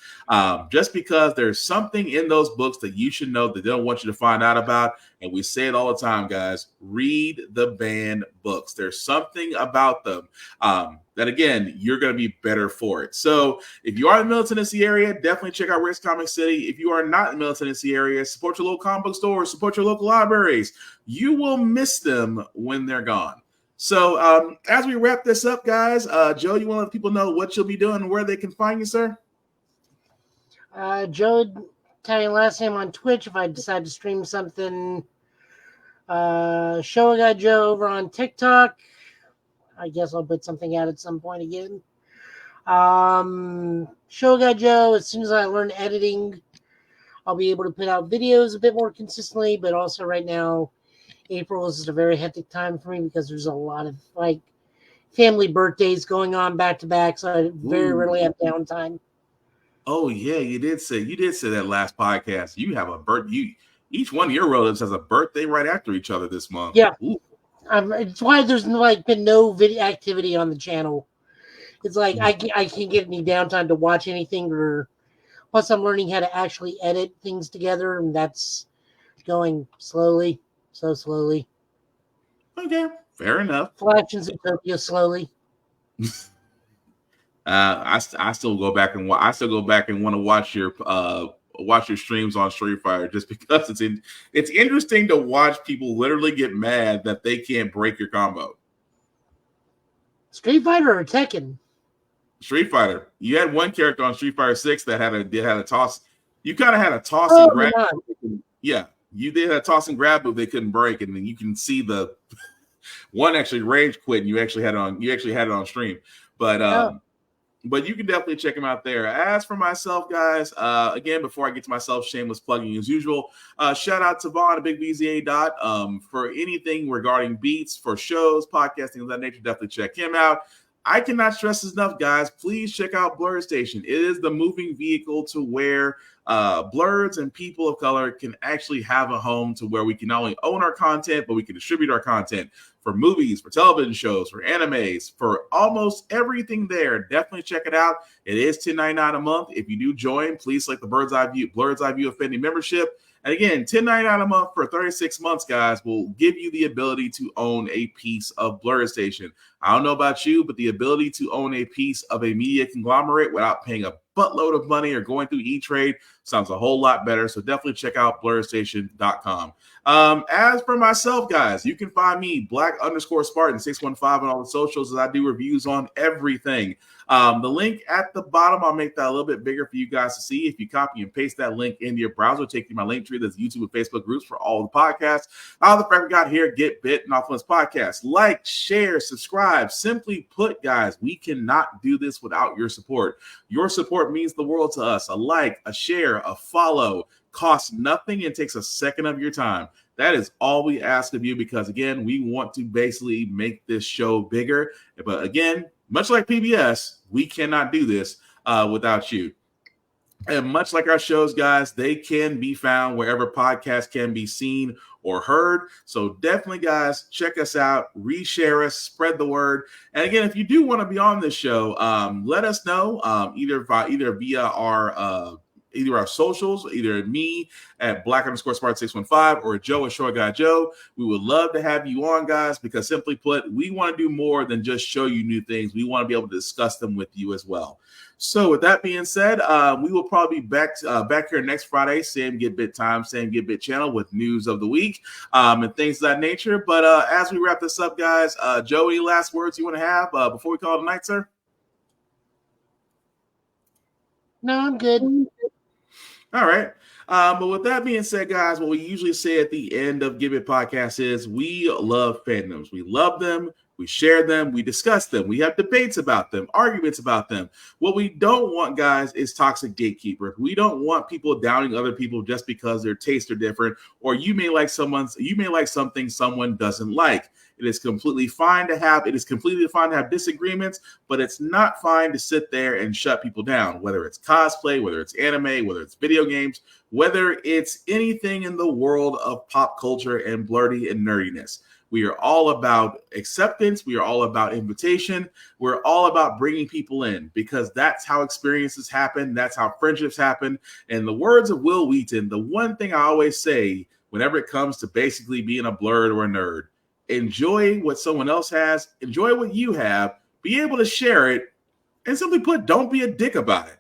Just because there's something in those books that you should know that they don't want you to find out about. And we say it all the time, guys, read the banned books. There's something about them that, again, you're going to be better for it. So if you are in the Middle Tennessee area, definitely check out Rick's Comic City. If you are not in the Middle Tennessee area, support your local comic book stores, support your local libraries. You will miss them when they're gone. So as we wrap this up, guys, Joe, you want to let people know what you'll be doing and where they can find you, sir? Joe, tell you last name on Twitch if I decide to stream something. Show Guy Joe over on TikTok. I guess I'll put something out at some point again. Show Guy Joe, as soon as I learn editing, I'll be able to put out videos a bit more consistently, but also right now, April is a very hectic time for me because there's a lot of family birthdays going on back to back, so I very rarely have downtime. Oh yeah, you did say that last podcast. You have a birthday. Each one of your relatives has a birthday right after each other this month. Yeah, it's why there's been no video activity on the channel. It's like I can't get any downtime to watch anything, or plus I'm learning how to actually edit things together, and that's going slowly. So slowly. Okay, fair enough. Flash and Zootopia slowly. I still go back and want to watch your streams on Street Fighter, just because it's interesting to watch people literally get mad that they can't break your combo. Street Fighter or Tekken? Street Fighter. You had one character on Street Fighter 6 that had a toss. You kind of had a toss and grab. Yeah. You did a toss and grab move they couldn't break, and then you can see the one actually rage quit, and you actually had it on stream. But you can definitely check him out there. As for myself, guys, again, before I get to myself, shameless plugging as usual. Shout out to Vaughn at BigBZA for anything regarding beats for shows, podcasting of that nature. Definitely check him out. I cannot stress this enough, guys. Please check out Blurred Station. It is the moving vehicle to where blurs and people of color can actually have a home to where we can not only own our content, but we can distribute our content for movies, for television shows, for animes, for almost everything there. Definitely check it out. It is $10.99 a month. If you do join, please select the Blurred's Eye View Affinity membership. And again, $10.99 a month for 36 months, guys, will give you the ability to own a piece of Blurred Station. I don't know about you, but the ability to own a piece of a media conglomerate without paying a buttload of money or going through E-Trade sounds a whole lot better. So definitely check out blurrstation.com. As for myself, guys, you can find me Black_Spartan615 on all the socials as I do reviews on everything. The link at the bottom, I'll make that a little bit bigger for you guys to see. If you copy and paste that link into your browser, take you my link tree. There's YouTube and Facebook groups for all the podcasts. All the friends we got here, Get Bit and Off Limits Podcast. Like, share, subscribe. Simply put, guys, we cannot do this without your support. Your support means the world to us. A like, a share, a follow costs nothing and takes a second of your time. That is all we ask of you because, again, we want to basically make this show bigger. But again, much like PBS, we cannot do this without you. And much like our shows, guys, they can be found wherever podcasts can be seen or heard. So definitely, guys, check us out, reshare us, spread the word. And again, if you do want to be on this show, let us know either via our socials, either me at Black_Spartan615 or Joe at Short Guy Joe. We would love to have you on, guys, because simply put, we want to do more than just show you new things. We want to be able to discuss them with you as well. So with that being said, we will probably be back here next Friday, same Get Bit time, same Get Bit channel with news of the week and things of that nature. But as we wrap this up, guys, Joe, any last words you want to have before we call it a night, sir? No, I'm good. All right. But with that being said, guys, what we usually say at the end of Give It Podcast is we love fandoms. We love them. We share them. We discuss them. We have debates about them, arguments about them. What we don't want, guys, is toxic gatekeepers. We don't want people downing other people just because their tastes are different, or you may like something someone doesn't like. It is completely fine to have disagreements, but it's not fine to sit there and shut people down, whether it's cosplay, whether it's anime, whether it's video games, whether it's anything in the world of pop culture and blurty and nerdiness. We are all about acceptance. We are all about invitation. We're all about bringing people in because that's how experiences happen. That's how friendships happen. And the words of Will Wheaton, the one thing I always say whenever it comes to basically being a blurred or a nerd, enjoy what someone else has, enjoy what you have, be able to share it, and simply put, don't be a dick about it.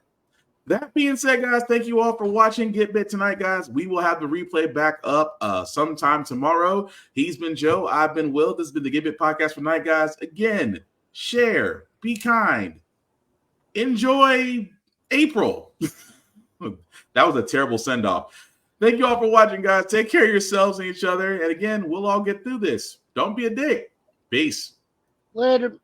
That being said, guys, thank you all for watching Get Bit tonight, guys. We will have the replay back up sometime tomorrow. He's been Joe. I've been Will. This has been the Get Bit podcast for tonight, guys. Again, share, be kind, enjoy April. That was a terrible send-off. Thank you all for watching, guys. Take care of yourselves and each other. And again, we'll all get through this. Don't be a dick. Peace. Later.